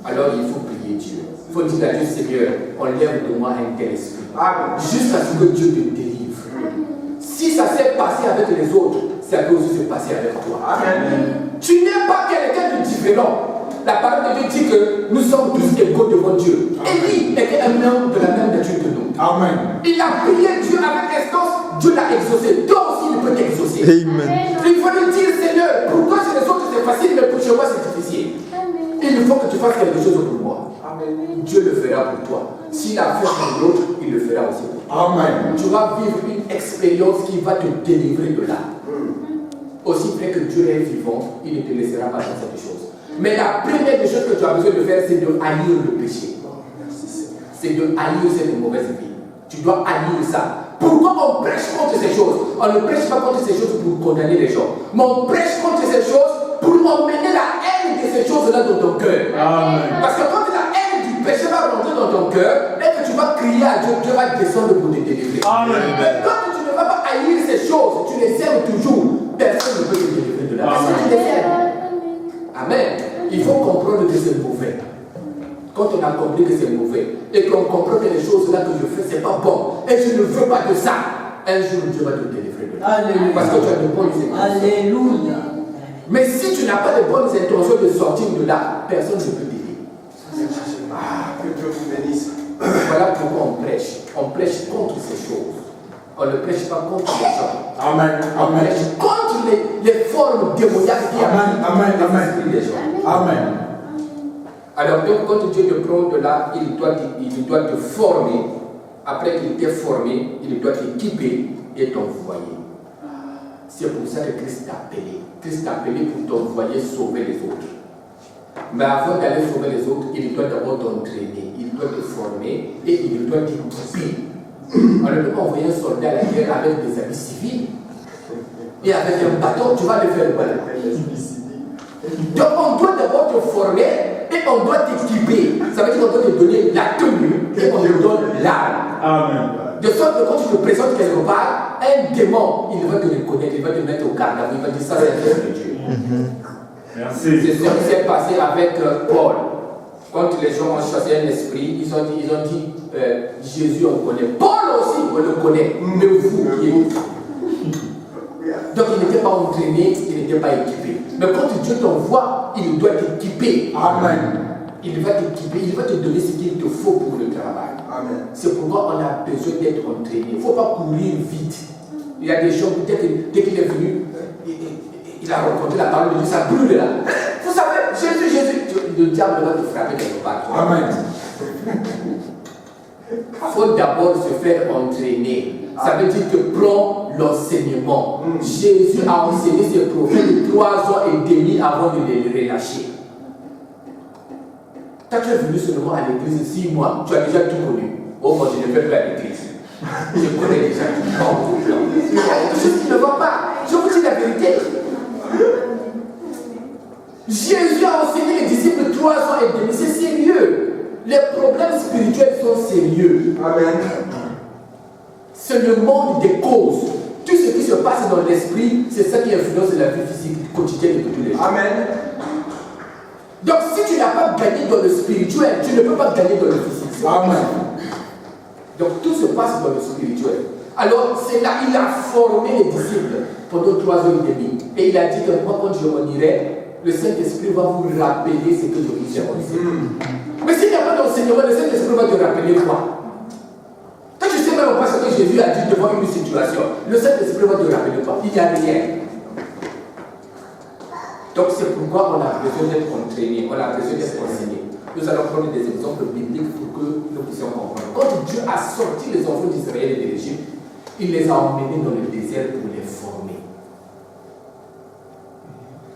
Alors il faut prier Dieu. Il faut dire à Dieu, Seigneur, enlève de moi un tel esprit. Jusqu'à ce que Dieu te délivre. Si ça s'est passé avec les autres, ça peut aussi se passer avec toi. Amen. Tu n'es pas quelqu'un de différent. La parole de Dieu dit que nous sommes tous égaux devant Dieu. Élie était un homme de la même nature que nous. Amen. Il a prié Dieu avec instance, Dieu l'a exaucé. Toi aussi, il peut t'exaucer. Il faut lui dire, Seigneur, pour toi chez les autres c'est facile, mais pour chez moi c'est difficile. Il faut que tu fasses quelque chose pour moi. Amen. Dieu le fera pour toi. S'il a fait pour l'autre, il le fera aussi pour toi. Amen. Tu vas vivre une expérience qui va te délivrer de là. Aussi vrai que Dieu est vivant, il ne te laissera pas dans cette chose. Mais la première des choses que tu as besoin de faire, c'est de haïr le péché. C'est de haïr cette mauvaise vie. Tu dois haïr ça. Pourquoi on prêche contre ces choses? On ne prêche pas contre ces choses pour condamner les gens. Mais on prêche contre ces choses pour emmener la haine de ces choses-là dans ton cœur. Parce que quand la haine du péché va rentrer dans ton cœur, et que tu vas crier à Dieu, Dieu va descendre pour te délivrer. Mais quand tu ne vas pas haïr ces choses, tu les aimes toujours, personne ne peut te délivrer de là. Parce que tu les aimes. Amen. Il faut comprendre que c'est mauvais. Quand on a compris que c'est mauvais, et qu'on comprend que les choses là que je fais, c'est pas bon, et je ne veux pas de ça, un jour Dieu va te délivrer de là. Alléluia. Parce que tu as de bonnes intentions. Alléluia. Mais si tu n'as pas de bonnes intentions de sortir de là, personne ne peut t'aider. Que Dieu vous bénisse. Voilà pourquoi on prêche. On prêche contre ces choses. On ne prêche pas contre les gens. Amen. On prêche contre les formes démoniaques qui Amen. des gens. Amen. Alors donc quand Dieu te prend de là, il doit te former. Après qu'il t'ait formé, il doit t'équiper et t'envoyer. C'est pour ça que Christ t'a appelé. Christ t'a appelé pour t'envoyer sauver les autres. Mais avant d'aller sauver les autres, il doit d'abord t'entraîner, il doit te former et il doit t'équiper. On ne peut pas envoyer un soldat à la guerre avec des habits civils et avec un bâton, tu vas le faire quoi? Donc on doit d'abord te former et on doit t'équiper. Ça veut dire qu'on doit te donner la tenue et on te donne l'arme. Amen. De sorte que quand tu te présentes quelque part, un démon, il va te reconnaître, il va te mettre au garde, il va dire ça c'est l'œuvre de Dieu. Merci. C'est ce qui s'est passé avec Paul. Quand les gens ont chassé un esprit, ils ont dit Jésus on connaît. Paul aussi on le connaît, mais vous qui êtes. Donc il n'était pas entraîné, il n'était pas équipé. Mais quand Dieu t'envoie, il doit t'équiper. Amen. Il va t'équiper, il va te donner ce qu'il te faut pour le travail. Amen. C'est pourquoi on a besoin d'être entraîné. Il ne faut pas courir vite. Il y a des gens, peut-être dès qu'il est venu, il a rencontré la parole de Dieu, ça brûle là. Vous savez, Jésus, le diable va te frapper quelque part. Amen. Il faut d'abord se faire entraîner. Ça veut dire que prends l'enseignement. Jésus a enseigné ses prophètes 3 ans et demi avant de les relâcher. Quand tu es venu seulement à l'église 6 mois, tu as déjà tout connu. Oh, moi je ne vais plus à l'église. Je connais déjà tout. Il y a quelque chose qui ne va pas. Je vous dis la vérité. Jésus a enseigné les disciples 3 ans et demi. C'est sérieux. Les problèmes spirituels sont sérieux. Amen. C'est le monde des causes. Tout ce qui se passe dans l'esprit, c'est ça qui influence la vie physique quotidienne de tous les jours. Amen. Donc si tu n'as pas gagné dans le spirituel, tu ne peux pas gagner dans le physique. Amen. Donc tout se passe dans le spirituel. Alors, c'est là il a formé les disciples pendant 3 heures et demie. Et il a dit que moi, quand je m'en irai, le Saint-Esprit va vous rappeler ce que je vous ai enseigné. Mais s'il n'y a pas d'enseignement, le Saint-Esprit va te rappeler quoi? Toi, tu sais même pas ce que Jésus a dit devant une situation. Le Saint-Esprit va te rappeler quoi? Il n'y a rien. Donc, c'est pourquoi on a besoin d'être entraîné, on a besoin d'être enseigné. Nous allons prendre des exemples bibliques pour que nous puissions comprendre. Quand Dieu a sorti les enfants d'Israël et de l'Égypte, il les a emmenés dans le désert pour les former.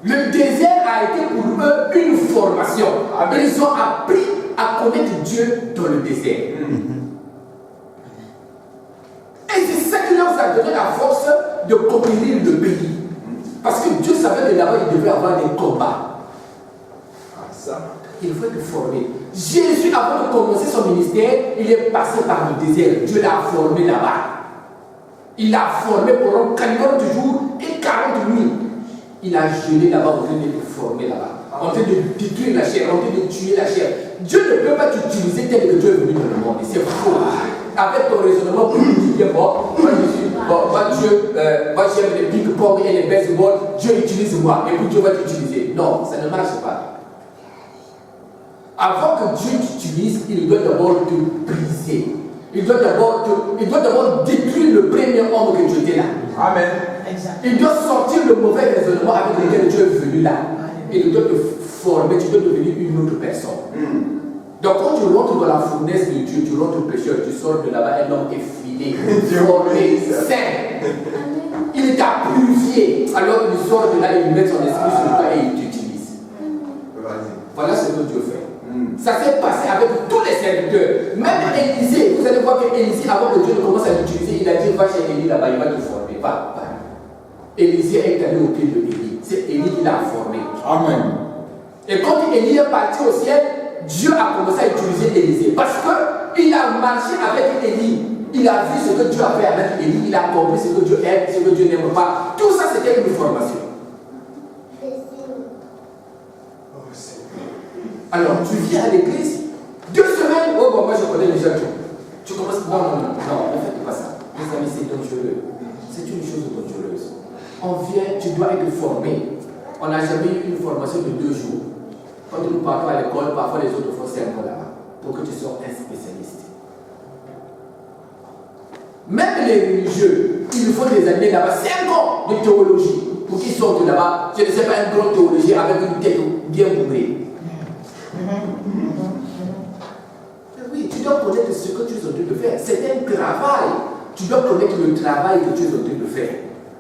Le désert a été pour eux une formation. Ils ont appris à connaître Dieu dans le désert. Et c'est ça qui leur a donné la force de conquérir le pays. Parce que Dieu savait que là-bas, il devait avoir des combats. Il faut être formé. Jésus, avant de commencer son ministère, il est passé par le désert. Dieu l'a formé là-bas. Il l'a formé pendant 40 jours et 40 nuits. Il a jeûné là-bas en train de le former là-bas. En train de détruire la chair, en train de tuer la chair. Dieu ne peut pas t'utiliser tel que Dieu est venu dans le monde. C'est faux. Avec ton raisonnement pour dire, moi j'aime les ping-pong et les baseball, Dieu utilise moi et puis Dieu va t'utiliser. Non, ça ne marche pas. Avant que Dieu t'utilise, il doit d'abord te briser. Il doit d'abord détruire le premier homme que Dieu était là. Amen. Il doit sortir le mauvais raisonnement avec lequel Dieu est venu là. Et il doit te former, tu dois devenir une autre personne. Donc quand tu rentres dans la fournaise de Dieu, tu rentres pécheur, tu sors de là-bas un homme effilé, formé, saint. Il t'a purifié. Alors il sort de là, il met son esprit sur toi et il t'utilise. Voilà ce que Dieu fait. Ça s'est passé avec tous les serviteurs. Même Élisée, vous allez voir que Élisée, avant que Dieu ne commence à l'utiliser, il a dit va chez Élie là-bas, il va te former. Va. Élisée est allé au pied de Élie. C'est Élie qui l'a formé. Amen. Et quand Élie est parti au ciel, Dieu a commencé à utiliser Élisée. Parce qu'il a marché avec Élie. Il a vu ce que Dieu a fait avec Élie. Il a compris ce que Dieu aime, ce que Dieu n'aime pas. Tout ça, c'était une formation. Alors, tu viens à l'église, 2 semaines, oh bon, moi je connais les gens. Tu commences, non, ne faites pas ça. Mes amis, c'est dangereux. C'est une chose dangereuse. On vient, tu dois être formé. On n'a jamais eu une formation de 2 jours. Quand nous partons à l'école, parfois les autres font 5 ans là-bas, pour que tu sois un spécialiste. Même les religieux, il faut des années là-bas, 5 ans de théologie, pour qu'ils sortent là-bas. Je ne sais pas, un grand théologien avec une tête bien bourrée. Oui, tu dois connaître ce que tu es en train de faire. C'est un travail. Tu dois connaître le travail que tu es en train de faire.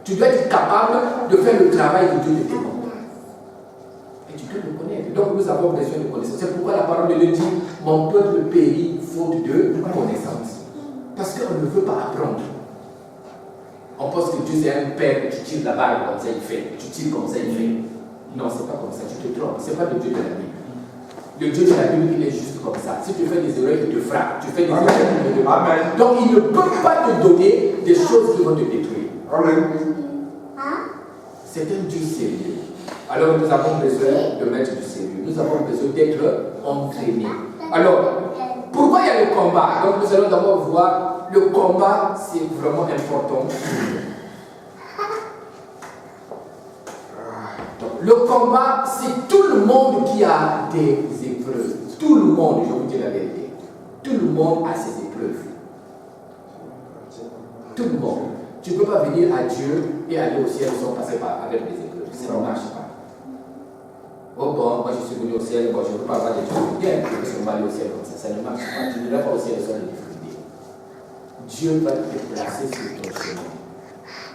Tu dois être capable de faire le travail que Dieu te demande. Et tu dois le connaître. Donc nous avons besoin de connaissance. C'est pourquoi la parole de Dieu dit mon peuple périt faute de connaissance. Parce qu'on ne veut pas apprendre. On pense que Dieu c'est un père, tu tires la balle comme ça il fait. Tu tires comme ça il fait. Non, c'est pas comme ça, tu te trompes. C'est pas le Dieu de la Bible. Le Dieu de la Bible, il est juste comme ça. Si tu fais des erreurs, il te frappe. Tu fais des erreurs, il te frappe. Donc, il ne peut pas te donner des choses qui vont te détruire. Amen. C'est un Dieu sérieux. Alors, nous avons besoin de mettre du sérieux. Nous avons besoin d'être entraînés. Alors, pourquoi il y a le combat? Donc, nous allons d'abord voir le combat, c'est vraiment important. Le combat, c'est tout le monde qui a des épreuves. Tout le monde, je vous dis la vérité. Tout le monde a ses épreuves. Tout le monde. Tu ne peux pas venir à Dieu et aller au ciel sans passer avec des épreuves. Ça ne marche pas. Oh bon, moi je suis venu au ciel, bon, je ne peux pas avoir des choses bien, parce qu'on va aller au ciel comme ça. Ça ne marche pas. Tu ne vas pas au ciel sans les difficultés. Dieu va te placer sur ton chemin.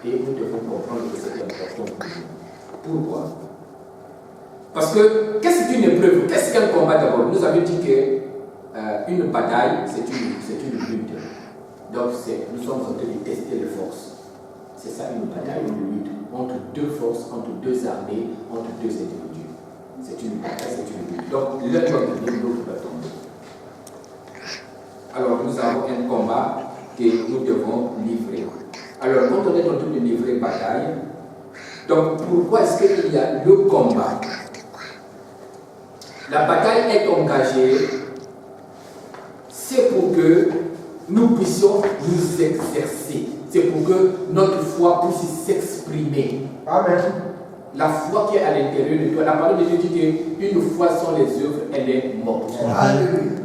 Et nous devons comprendre que c'est important pour nous. Pourquoi? Parce que qu'est-ce qu'une épreuve? Qu'est-ce qu'un combat d'abord? Nous avons dit qu'une bataille, c'est une lutte. Donc nous sommes en train de tester les forces. C'est ça une bataille, une lutte. Entre 2 forces, entre 2 armées, entre 2 individus. C'est une bataille, c'est une lutte. Donc l'un doit gagner, l'autre doit tomber. Alors nous avons un combat que nous devons livrer. Alors quand on est en train de livrer bataille, donc pourquoi est-ce qu'il y a le combat? La bataille est engagée, c'est pour que nous puissions nous exercer. c'est pour que notre foi puisse s'exprimer. Amen. La foi qui est à l'intérieur de toi, la parole de Dieu dit qu'une foi sans les œuvres, elle est morte.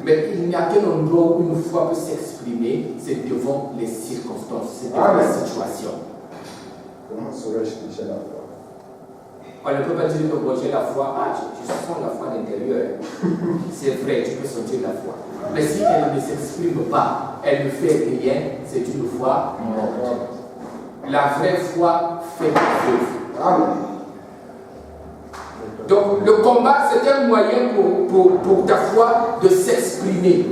Mais il n'y a qu'un endroit où une foi peut s'exprimer, c'est devant les circonstances, c'est devant la situation. Comment saurais-je que j'ai la foi? On ne peut pas dire que j'ai la foi, je sens la foi à l'intérieur. C'est vrai, tu peux sentir la foi. Mais si elle ne s'exprime pas, elle ne fait rien, c'est une foi morte. La vraie foi fait des œuvres. Amen. Donc le combat, c'est un moyen pour ta foi de s'exprimer.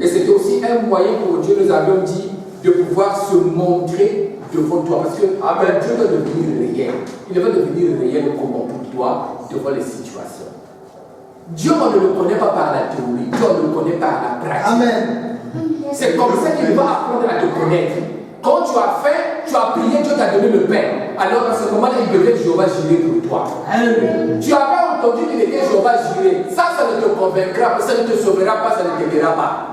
Et c'était aussi un moyen pour Dieu, nous avions dit, de pouvoir se montrer devant toi. Parce que Dieu doit devenir réel. Il va devenir réel comment pour toi devant les situations. Dieu, on ne le connaît pas par la théorie, Dieu, on le connaît par la pratique. Amen. C'est comme ça qu'il va apprendre à te connaître. Quand tu as faim, tu as prié, Dieu t'a donné le pain. Alors dans ce moment-là, il devait Jéhovah Jireh pour toi. Tu avais entendu qu'il était Jéhovah Jireh. Ça ne te convaincra pas, ça ne te sauvera pas, ça ne t'aidera pas.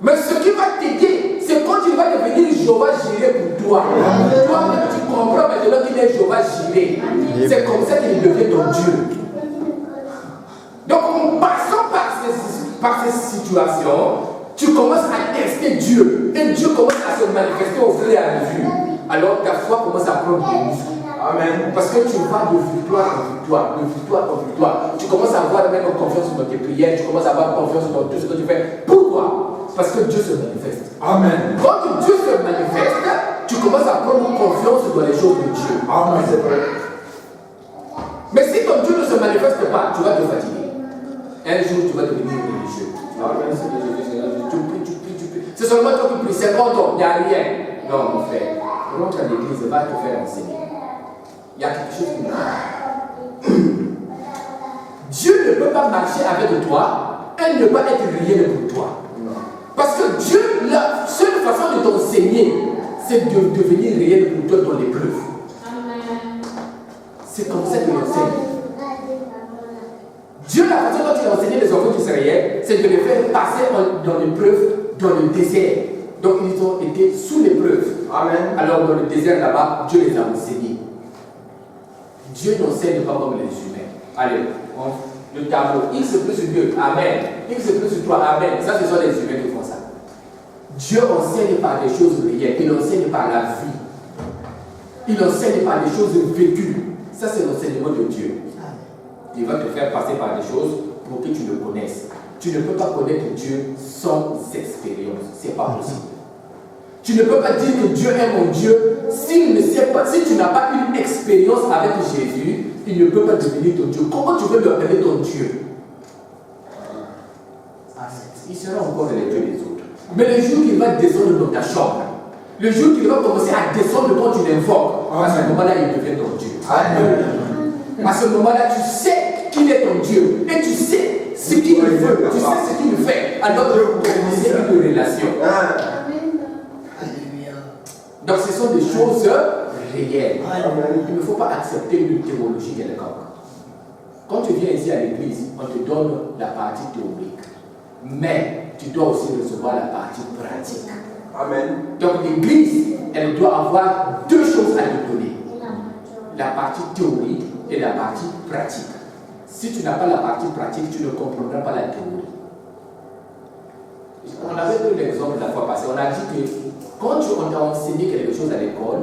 Mais ce qui va t'aider, c'est quand il va devenir Jéhovah Jireh pour toi. Toi-même, tu comprends maintenant qu'il est Jéhovah Jireh. C'est comme ça qu'il devient ton Dieu. Donc en passant par ces situations, tu commences à tester Dieu. Et Dieu commence à se manifester au fur et à mesure. Alors ta foi commence à prendre des muscles. Amen. Parce que tu vas de victoire en victoire, de victoire en victoire. Tu commences à avoir même confiance dans tes prières, tu commences à avoir confiance dans tout ce que tu fais. Pourquoi? Parce que Dieu se manifeste. Amen. Quand Dieu se manifeste, tu commences à prendre confiance dans les choses de Dieu. Amen. C'est vrai. Mais si ton Dieu ne se manifeste pas, tu vas te fatiguer. Un jour, tu vas devenir religieux. Amen. Tu pries. C'est seulement toi qui pries. 50 ans, il n'y a rien. Non, mon frère. Rentre à l'église, va te faire enseigner. Il y a quelque chose qui nous Dieu ne peut pas marcher avec toi et ne pas être réel pour toi. Parce que Dieu, la seule façon de t'enseigner, c'est de devenir réel pour toi dans l'épreuve. C'est comme ça qu'il enseigne. Dieu, la façon dont il a enseigné les enfants d'Israël, c'est de les faire passer dans l'épreuve, dans le désert. Donc ils ont été sous l'épreuve. Amen. Alors dans le désert là-bas, Dieu les a enseignés. Dieu n'enseigne pas comme les humains. Allez, le tableau, X plus 2, Amen. X plus 3, Amen. Ça, ce sont les humains qui font ça. Dieu enseigne par des choses réelles. Il enseigne par la vie. Il enseigne par des choses vécues. Ça, c'est l'enseignement de Dieu. Il va te faire passer par des choses pour que tu le connaisses. Tu ne peux pas connaître Dieu sans expérience. Ce n'est pas possible. Tu ne peux pas dire que Dieu est mon Dieu s'il ne sait pas, si tu n'as pas une expérience avec Jésus, il ne peut pas devenir ton Dieu. Comment tu veux lui appeler ton Dieu? Il sera encore les dieux des autres. Mais le jour qu'il va descendre dans ta chambre, le jour qu'il va commencer à descendre quand tu l'invoques, à ce moment-là, il devient ton Dieu. Amen. À ce moment-là, tu sais qu'il est ton Dieu et tu sais ce qu'il veut, tu sais ce qu'il fait. Alors, c'est une relation. Donc, ce sont des choses réelles. Il ne faut pas accepter une théologie quelconque. Quand tu viens ici à l'église, on te donne la partie théorique. Mais tu dois aussi recevoir la partie pratique. Amen. Donc, l'église, elle doit avoir deux choses à te donner. La partie théorique et la partie pratique. Si tu n'as pas la partie pratique, tu ne comprendras pas la théorie. On avait pris l'exemple la fois passée. On a dit que quand on t'a enseigné quelque chose à l'école,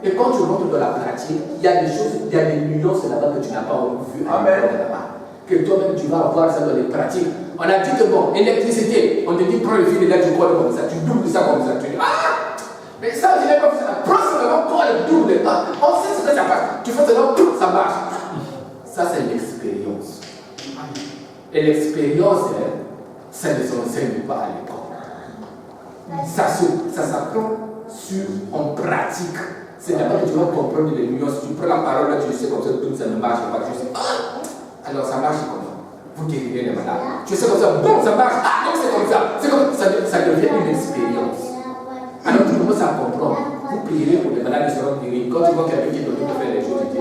et quand tu rentres dans la pratique, il y a des choses, il y a des nuances là-bas que tu n'as pas vu à l'école là-bas. Que toi-même tu vas avoir ça dans les pratiques. On a dit que bon, électricité, on te dit prends le fil et là tu colles comme ça, tu doubles ça comme ça, tu dis ah! Mais ça, je n'ai pas fait ça. Prends seulement, colle, double. On sait ce que ça passe. Tu fais seulement, ça marche. Ça, c'est l'expérience. Et l'expérience, ça ne s'enseigne pas à l'école. Ça s'apprend en pratique. C'est d'abord que tu vas comprendre les nuances. Tu prends la parole, là, tu sais comme ça, tout ça ne marche pas. Tu sais, alors ça marche comment? Vous guérirez les malades. Tu sais comme ça, bon, ça marche. Ah, donc c'est comme ça. C'est comme ça devient une expérience. Alors tu commences à comprendre. Vous prierez pour les malades qui seront guéris. Quand tu vois quelqu'un qui est en train de faire les choses, tu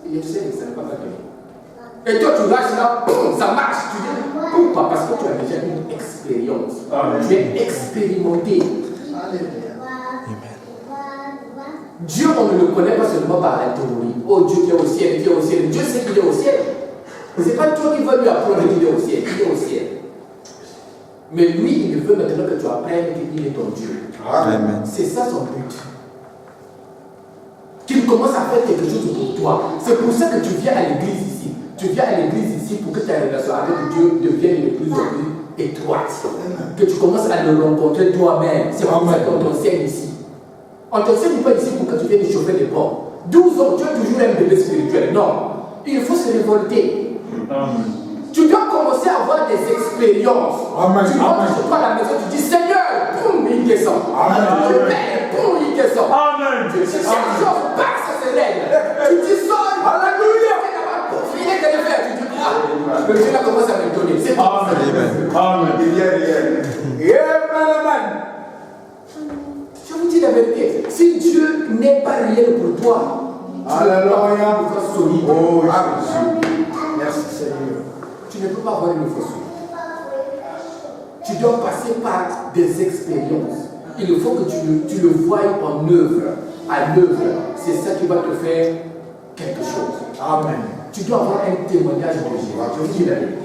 dis, je sais que ça ne va pas guérir. Et toi, tu lâches là, boum, ça marche. Tu dis pourquoi? Parce que tu as déjà une expérience. Tu es expérimenté. Dieu, on ne le connaît pas seulement par la théorie. Oh, Dieu qui est au ciel, Dieu est au ciel. Dieu sait qu'il est au ciel. Ce n'est pas toi qui vas lui apprendre qu'il est au ciel. Il est au ciel. Mais lui, il veut maintenant que tu apprennes qu'il est ton Dieu. Amen. C'est ça son but. Qu'il commence à faire quelque chose pour toi. C'est pour ça que tu viens à l'église ici. Tu viens à l'église ici pour que ta relation avec Dieu devienne de plus en plus étroite. Que tu commences à le rencontrer toi-même. C'est pour ça qu'on t'enseigne ici. On ne t'enseigne pas ici pour que tu viennes chauffer les porcs. 12 ans, tu es toujours un bébé spirituel. Non. Il faut se révolter. Tu dois commencer à avoir des expériences. Tu rentres chez toi à la maison, tu dis Seigneur, boum, il descend. Tu payes, boum, il descend. Tu dis chaque chose passe à ses règles. Tu dis sors, alléluia. Il est de le faire. Tu dis le Dieu là commence à me donner. C'est pas Amen. Je vous dis la vérité. Si Dieu n'est pas réel pour toi, Alléluia. solide. Oh, merci Seigneur. Tu ne peux pas avoir une foi solide. Tu dois passer par des expériences. Il faut que tu le voies en œuvre. À l'œuvre. C'est ça qui va te faire quelque chose. Amen. Tu dois avoir un témoignage de Jésus. Je vous dis la vérité.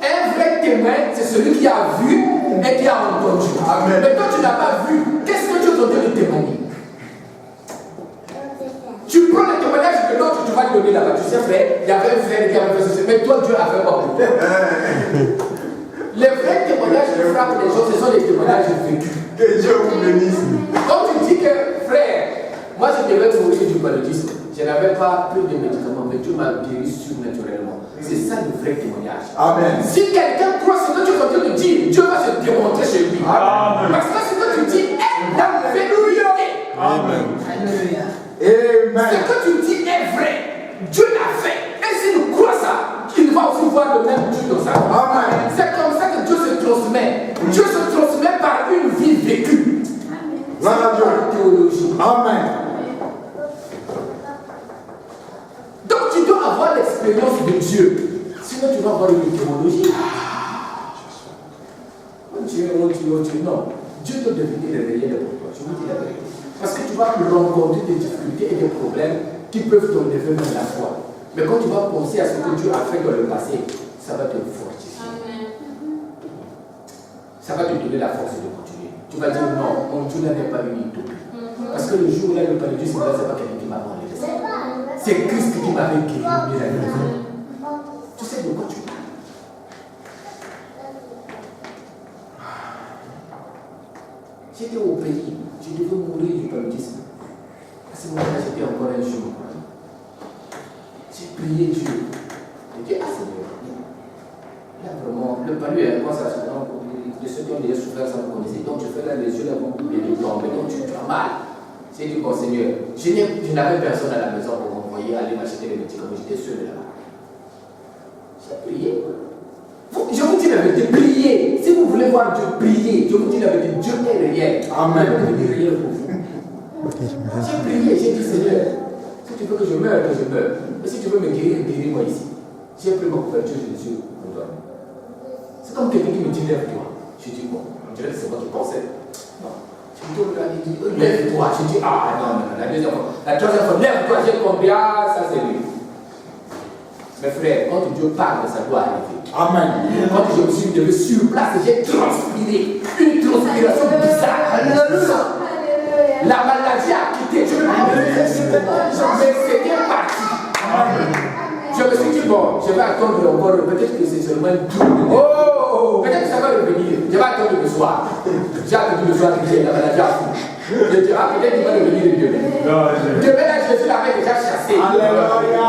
Un vrai témoin, c'est celui qui a vu et qui a entendu. Amen. Mais toi, tu n'as pas vu. Qu'est-ce que Dieu t'a donné de témoigner? Tu prends le témoignage de l'autre, tu vas le donner là-bas. Tu sais, frère, il y avait un frère qui avait fait ceci. Mais toi, Dieu a fait quoi pour toi? Les vrais témoignages qui frappent les gens, ce sont les témoignages vécus. Que Dieu vous bénisse. Quand tu dis que, frère, moi je devais mourir du paludisme, je n'avais pas pris de médicaments, mais Dieu m'a guéri surnaturellement. C'est ça le vrai témoignage. Amen. Si quelqu'un croit ce que tu continues de dire, Dieu va se démontrer chez lui. Amen. Parce que ce que tu dis est la vérité. Amen. Alléluia. Amen. Ce que tu dis est vrai. Dieu l'a fait. Et s'il croit ça, il va aussi voir le même Dieu dans sa vie. Amen. C'est comme ça que Dieu se transmet. Dieu se transmet par une vie vécue. Gloire à Dieu. Théologie. Amen. Donc tu dois avoir l'expérience de Dieu. Sinon tu vas avoir une théologie. Non. Dieu doit devenir réel pour toi. Je vous dis la vérité. Parce que tu vas rencontrer des difficultés et des problèmes qui peuvent t'enlever même la foi. Mais quand tu vas penser à ce que Dieu a fait dans le passé, ça va te fortifier. Ça va te donner la force de continuer. Tu vas dire non, mon Dieu n'est pas une utopie. Parce que le jour où il a le paludisme, ce n'est pas quelqu'un qui m'a enlevé. C'est Christ qui m'avait guéri miraculeusement. Tu sais de quoi tu parles. J'étais au pays, je devais mourir du paludisme. À ce moment-là, j'étais encore un jour. J'ai prié Dieu. J'ai dit, ah Seigneur, là vraiment, le palud, moi ça se rend de ceux qui ont déjà souffert, ça me connaissait. Donc je fais là, les yeux là vont bien de tomber, donc tu as mal. J'ai dit, bon Seigneur, je n'avais personne à la maison pour m'envoyer aller m'acheter les médicaments, j'étais seul là-bas. J'ai prié. Je vous dis la vérité, priez. Si vous voulez voir Dieu, priez. Je vous dis la vérité, Dieu est réel. Amen. Il est réel pour vous. J'ai prié, j'ai dit Seigneur, si tu veux que je meure, que je meure. Mais si tu veux me guérir, guéris-moi ici. J'ai pris ma couverture, je suis pour toi. C'est comme quelqu'un qui me dit lève-toi. Je dis bon, on dirait que c'est moi qui pensais. Non. Je me tourne là, il dit lève-toi. Je dis ah non, la deuxième fois. La troisième fois, lève-toi, j'ai compris, ah ça c'est lui. Mes frères, quand Dieu parle, ça doit arriver. Amen. Quand je me suis levé sur place, j'ai transpiré. Une transpiration bizarre. La maladie a quitté. Je me c'était parti. Je me suis dit, bon, je vais attendre encore. Peut-être que c'est seulement une tour. Oh, peut-être que ça va revenir. Je vais attendre le soir. J'ai attendu le soir que la maladie a fou. Je dis, ah, peut-être qu'il va revenir demain. Demain, là, Jésus l'avait déjà chassé. Alléluia.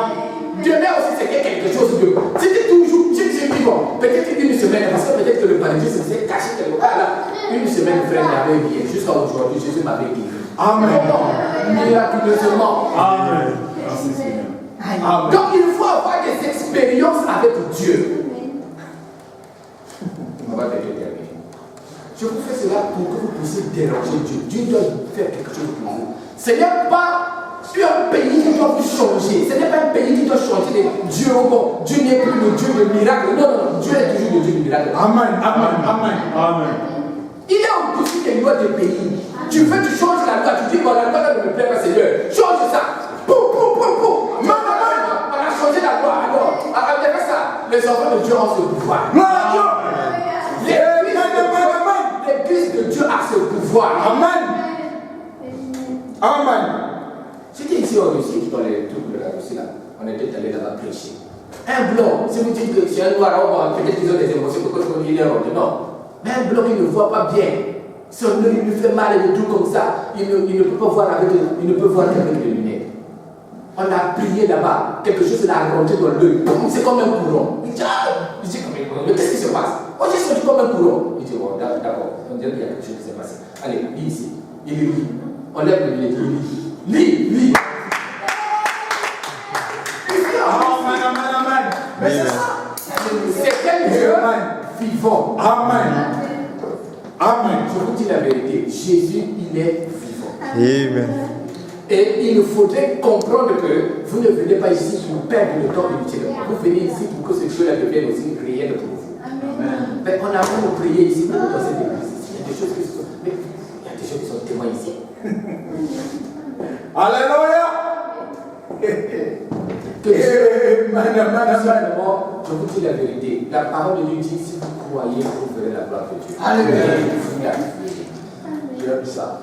Demain aussi, c'était quelque chose de. C'était toujours. Je dis, bon, peut-être une semaine, parce que peut-être que le paludisme s'est caché quelque part là. Une semaine, frère, il avait bien. Jusqu'à aujourd'hui, Jésus m'avait guéri. Amen. Miraculeusement. Amen. Amen. Donc, il faut avoir des expériences avec Dieu. On va terminer. Je vous fais cela pour que vous puissiez déranger Dieu. Dieu doit faire quelque chose pour vous. Ce n'est pas un pays qui doit vous changer. Ce n'est pas un pays qui doit changer Dieu, bon, Dieu n'est plus le Dieu de miracle. Non, non, Dieu est toujours le Dieu de miracle. Amen, amen, amen, amen. Il est au-dessus des lois des pays. Tu veux, tu changes la loi, tu dis, bon, la loi ne me plaît pas, Seigneur. Change ça. Poum, poum, poum, poum. On a changé la loi. Alors, avec ça, les enfants de Dieu ont ce pouvoir. L'église de Dieu a ce pouvoir. Amen. Amen. C'était ici en Russie, dans les trucs de la Russie, là. On était allé là-bas prêcher. Un blanc, si vous dites que c'est un noir, peut-être qu'ils ont des émotions, il est rendu. Non. Mais un blanc, il ne voit pas bien. Son œil lui fait mal et des trucs comme ça. Il ne peut pas voir avec il ne peut voir qu'avec les lunettes. On a prié là-bas. Quelque chose l'a rentré dans l'œil. C'est comme un courant. Il dit, mais qu'est-ce qui se passe? Oh, j'ai senti comme un courant. Il dit, bon, d'accord. On dirait qu'il y a quelque chose qui s'est passé. Allez, lis ici. Il lit. On lève le lunettes, il lit. Lis. Amen, amen, amen. Mais c'est ça. C'est un Dieu vivant. Amen. Amen. Je vous dis la vérité, Jésus, il est vivant. Amen. Et il faudrait comprendre que vous ne venez pas ici pour perdre le temps inutilement. Vous venez ici pour que ce Dieu-là devienne aussi réel pour vous. Amen. Mais on a beau prier ici, même dans cette église, il y a des choses qui sont, mais il y a des gens qui sont témoins ici. Alléluia. Que Dieu, finalement, je vous dis la vérité. La parole de Dieu dit, si vous croyez, vous verrez la gloire de Dieu. Alléluia. J'aime ça.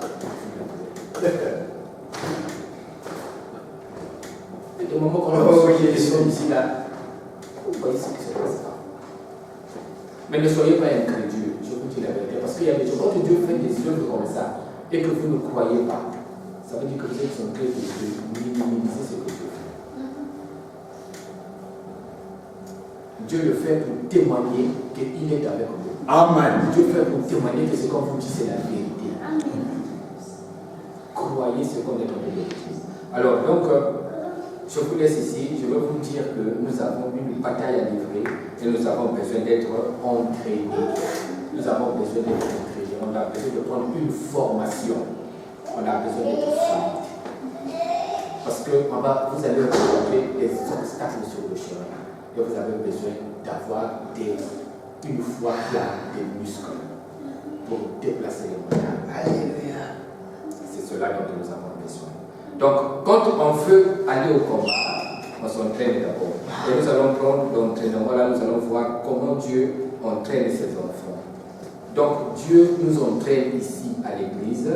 Et au moment où on a des choses ici, là, vous voyez ce qui se passe là. Mais ne soyez pas incrédules, je vous dis la vérité. Parce qu'il y a des gens, quand Dieu fait des œuvres comme ça, et que vous ne croyez pas, ça veut dire que vous êtes en train de minimiser ce que Dieu fait. Dieu le fait pour témoigner qu'il est avec vous. Amen. Dieu le fait pour témoigner que ce qu'on vous dit, c'est la vérité. Croyez ce qu'on est en train de dire. Alors, donc, je vous laisse ici. Je veux vous dire que nous avons une bataille à livrer et nous avons besoin d'être entraînés. Nous avons besoin d'être entraînés. On a besoin de prendre une formation. On a besoin d'être formés. Parce que vous allez rencontrer des obstacles sur le chemin. Et vous avez besoin d'avoir une foi qui a des muscles pour déplacer les montagnes. Alléluia. C'est cela dont nous avons besoin. Donc, quand on veut aller au combat, on s'entraîne d'abord. Et nous allons prendre l'entraînement. Là, nous allons voir comment Dieu entraîne ses enfants. Donc, Dieu nous entraîne ici à l'église.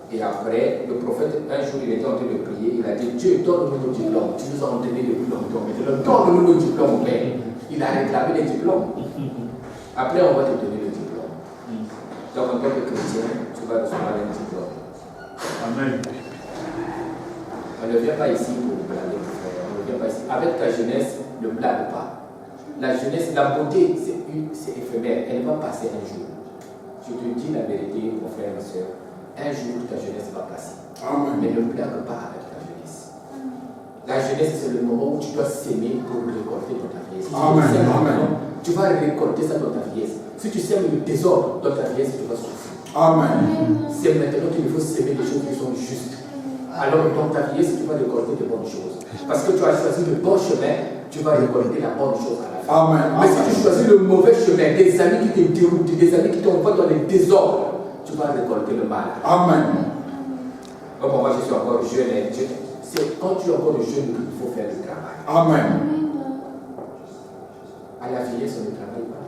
Et après, le prophète, un jour, il était en train de prier. Il a dit, Dieu, donne-nous nos diplômes. Tu nous as entraînés depuis longtemps. Maintenant, donne-nous nos diplômes, Père. Il a réclamé les diplômes. Après, on va te donner le diplôme. Donc, en tant que chrétien, tu vas recevoir un diplôme. Amen. On ne vient pas ici pour blaguer, frère. On ne vient pas ici. Avec ta jeunesse, ne blague pas. La jeunesse, la beauté, c'est éphémère. Elle va passer un jour. Je te dis la vérité, mon frère et ma soeur. Un jour, ta jeunesse va passer. Amen. Mais ne blague pas avec ta jeunesse. La jeunesse, c'est le moment où tu dois s'aimer pour récolter dans ta vieillesse. Si Amen. tu Amen. tu vas récolter ça dans ta vieillesse. Si tu sèmes le désordre dans ta vieillesse, tu vas souffrir. Amen. C'est maintenant qu'il faut s'aimer des choses qui sont justes. Alors dans ta vieillesse, tu vas récolter de bonnes choses. Parce que tu as choisi le bon chemin, tu vas récolter la bonne chose à la fin. Amen. Mais si tu choisis le mauvais chemin, des amis qui te déroutent, des amis qui t'envoient dans les désordres, tu vas récolter le mal. Amen. Donc moi je suis encore jeune et c'est quand tu es encore jeune qu'il faut faire le travail. Amen. À la vieillesse, on ne travaille pas.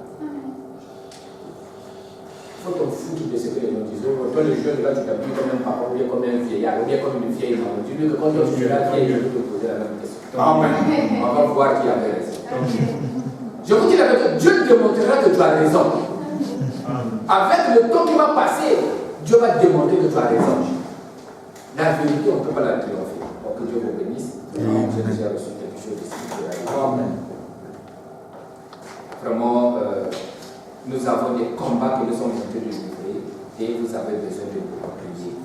Il faut t'en foutre de ce que les gens disent. Toi le jeune là, tu t'habilles comme un papa, ou bien comme un vieillard, ou bien comme une vieille maman. Dis-lui que quand tu seras vieille, je vais te poser la même question. Amen. On va voir qui avait raison. Je vous dis la vérité, Dieu te démontrera que tu as raison. Avec le temps qui va passer, Dieu va te démontrer que tu as raison. La vérité, on ne peut pas la triompher. Donc que Dieu vous bénisse. J'ai déjà reçu quelque chose ici. Amen. Vraiment, nous avons des combats que nous sommes en train de livrer et vous avez besoin de prier.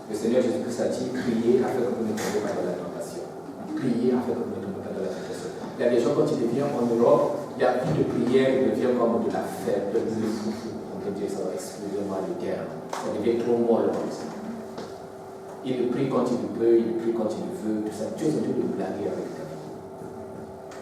Le Seigneur Jésus-Christ a dit priez afin que vous ne tombiez pas dans la tentation. Priez afin que vous ne tombiez pas dans la tentation. Il y a des gens, quand ils deviennent en Europe, la vie de prière devient comme de la fête, de foufou. On peut dire ça, excusez-moi le terme. Ça devient trop molle. Il prie quand il peut, il prie quand il veut, tout ça. Dieu est en train de blaguer avec ta vie.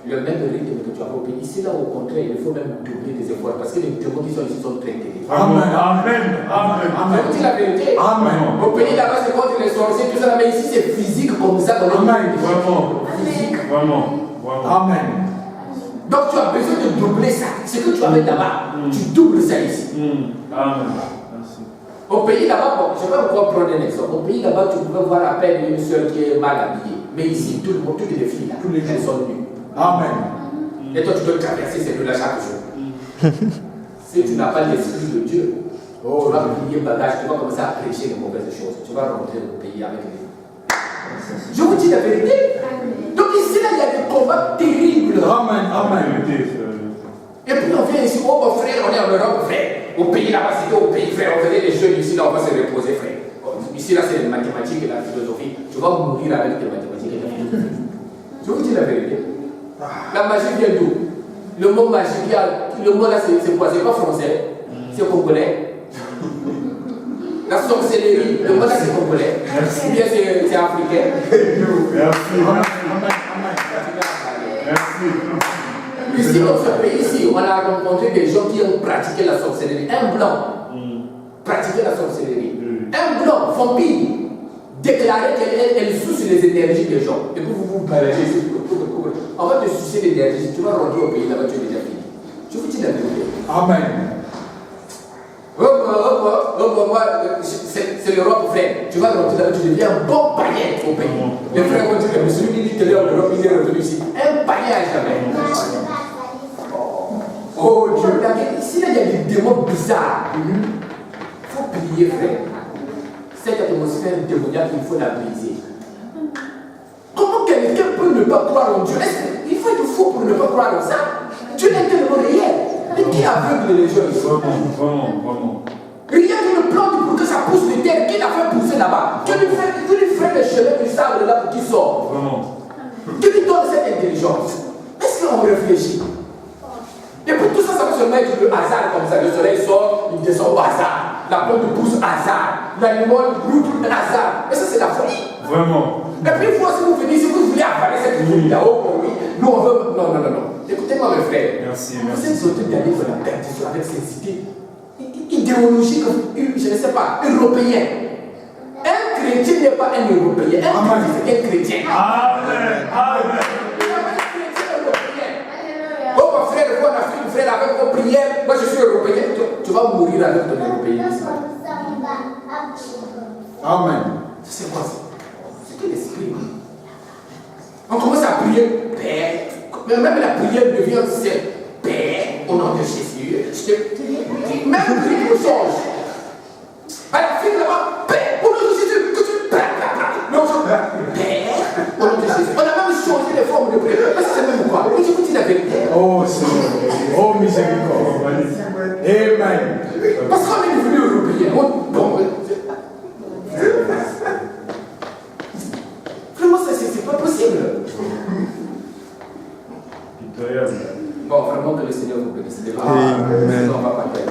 Le même rythme que tu as au pays. Ici, là, au contraire, il faut même doubler des efforts parce que les démons qui sont ici sont très terribles. Amen. Amen. Amen. Je vous dis la vérité. Amen. Au pays là-bas, c'est contre les sorciers, tout ça, mais ici, c'est physique comme ça. Amen. Vraiment. Physique. Vraiment. Amen. Donc, tu as besoin de doubler ça. Ce que tu avais là-bas, tu doubles ça ici. Amen. Merci. Au pays là-bas, bon, je vais encore prendre un exemple. Au pays là-bas, tu pouvais voir à peine une seule qui est mal habillée. Mais ici, tout le monde, toutes les filles là, elles sont nues. Amen. Et toi, tu dois traverser ces deux-là chaque jour. Si tu n'as pas l'esprit de Dieu, tu vas plier bagage, tu vas commencer à prêcher les mauvaises choses. Tu vas rentrer au pays avec les. Je vous dis la vérité. Donc ici, là, il y a des combats terribles. Amen. Amen. Et puis on vient ici, oh mon frère, on est en Europe, frère. Au pays là-bas, c'était au pays, frère. On faisait des jeunes ici, là, on va se reposer, frère. Ici, là, c'est les mathématiques et la philosophie. Tu vas mourir avec tes mathématiques et la philosophie. Je vous dis la vérité. La magie vient d'où? Le mot magie, le mot là, c'est quoi? C'est pas français, c'est congolais. La sorcellerie, le mot là, c'est congolais. Ou bien c'est africain. Merci. Ici, dans ce pays-ci, on a rencontré des gens qui ont pratiqué la sorcellerie. Un blanc pratiquait la sorcellerie. Un blanc, vampire, déclarait qu'elle suce les énergies des gens. Et puis vous vous baladez ici. On va te sucer l'énergie. Tu vas rentrer au pays là-bas, tu es déjà fini. Je vous dis la vérité. Amen. C'est l'Europe, frère. Tu vas rentrer là-bas, tu deviens un bon païen au pays. Les frères vont dire, mais celui qui dit qu'il est en Europe, il est revenu ici. Un païen à jamais. Oh Dieu, ici là, il y a des démons bizarres. Il faut prier, frère. Cette atmosphère démoniaque, il faut la briser. Comment quelqu'un peut ne pas croire en Dieu? Il faut être fou pour ne pas croire en ça. Dieu est tellement réel. Mais qui aveugle les gens ici? Vraiment. Rien que le plante pour que ça pousse les terres, qui l'a fait pousser là-bas? Tu lui fais le chemin du sable là pour qu'il sorte. Vraiment. Qui lui donne cette intelligence? Est-ce qu'on réfléchit? Et puis tout ça, ça va se mettre le hasard comme ça. Le soleil sort, il descend au hasard. La plante pousse hasard. L'animal route hasard. Mais ça, c'est la folie. Vraiment. Et puis, vous, si vous venez, si vous voulez avaler cette folie là-haut, oui, nous on veut. Non. Écoutez-moi, mes frères. Merci. Vous êtes sautés d'aller dans la perdition avec ces idées idéologiques, je ne sais pas, européennes. Un chrétien n'est pas un européen. Un chrétien, c'est un chrétien. Amen. Oh, mon frère, vous, on a fait une frère avec vos prières. Moi, je suis européen. Tu vas mourir avec ton européanisme. Amen. C'est quoi ça? C'est que l'esprit. On commence à prier, Père. Même la prière devient c'est Père, au nom de Jésus. Même le rythme change. À la fin là-bas, Père, au nom de Jésus, que tu Père, au nom de Jésus. On a même changé les formes de prière. Mais c'est même quoi? Mais je vous dis la vérité. Oh Seigneur. Oh miséricorde. Amen. Parce qu'on est devenu européen. Vraiment, c'est pas possible. Incroyable. Bon, vraiment que le Seigneur vous bénisse. Amen. On va pas faire.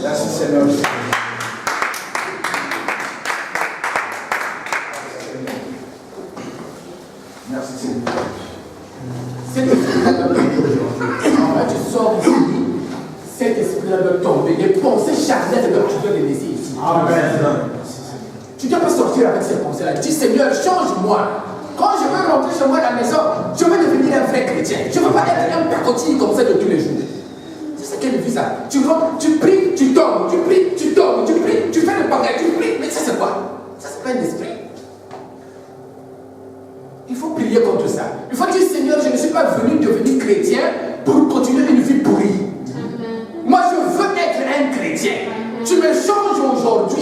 Merci Seigneur. Merci Seigneur. Cet esprit-là doit tomber. Tu sors ici. Cet esprit-là doit tomber. Les pensées charnelles, tu dois les laisser ici. Amen. Tu ne dois pas sortir avec ces pensées-là. Dis Seigneur, change-moi. Quand je veux rentrer chez moi à la maison, je veux devenir un vrai chrétien. Je ne veux pas être un pacotille comme ça de tous les jours. C'est ça qu'elle vit ça. Tu pries, tu tombes, tu pries, tu tombes, tu pries, tu fais le bagage, tu pries. Mais ça c'est quoi? Ça c'est pas un esprit. Il faut prier contre ça. Il faut dire Seigneur, je ne suis pas venu devenir chrétien pour continuer une vie pourrie. Moi je veux être un chrétien. Tu me changes aujourd'hui.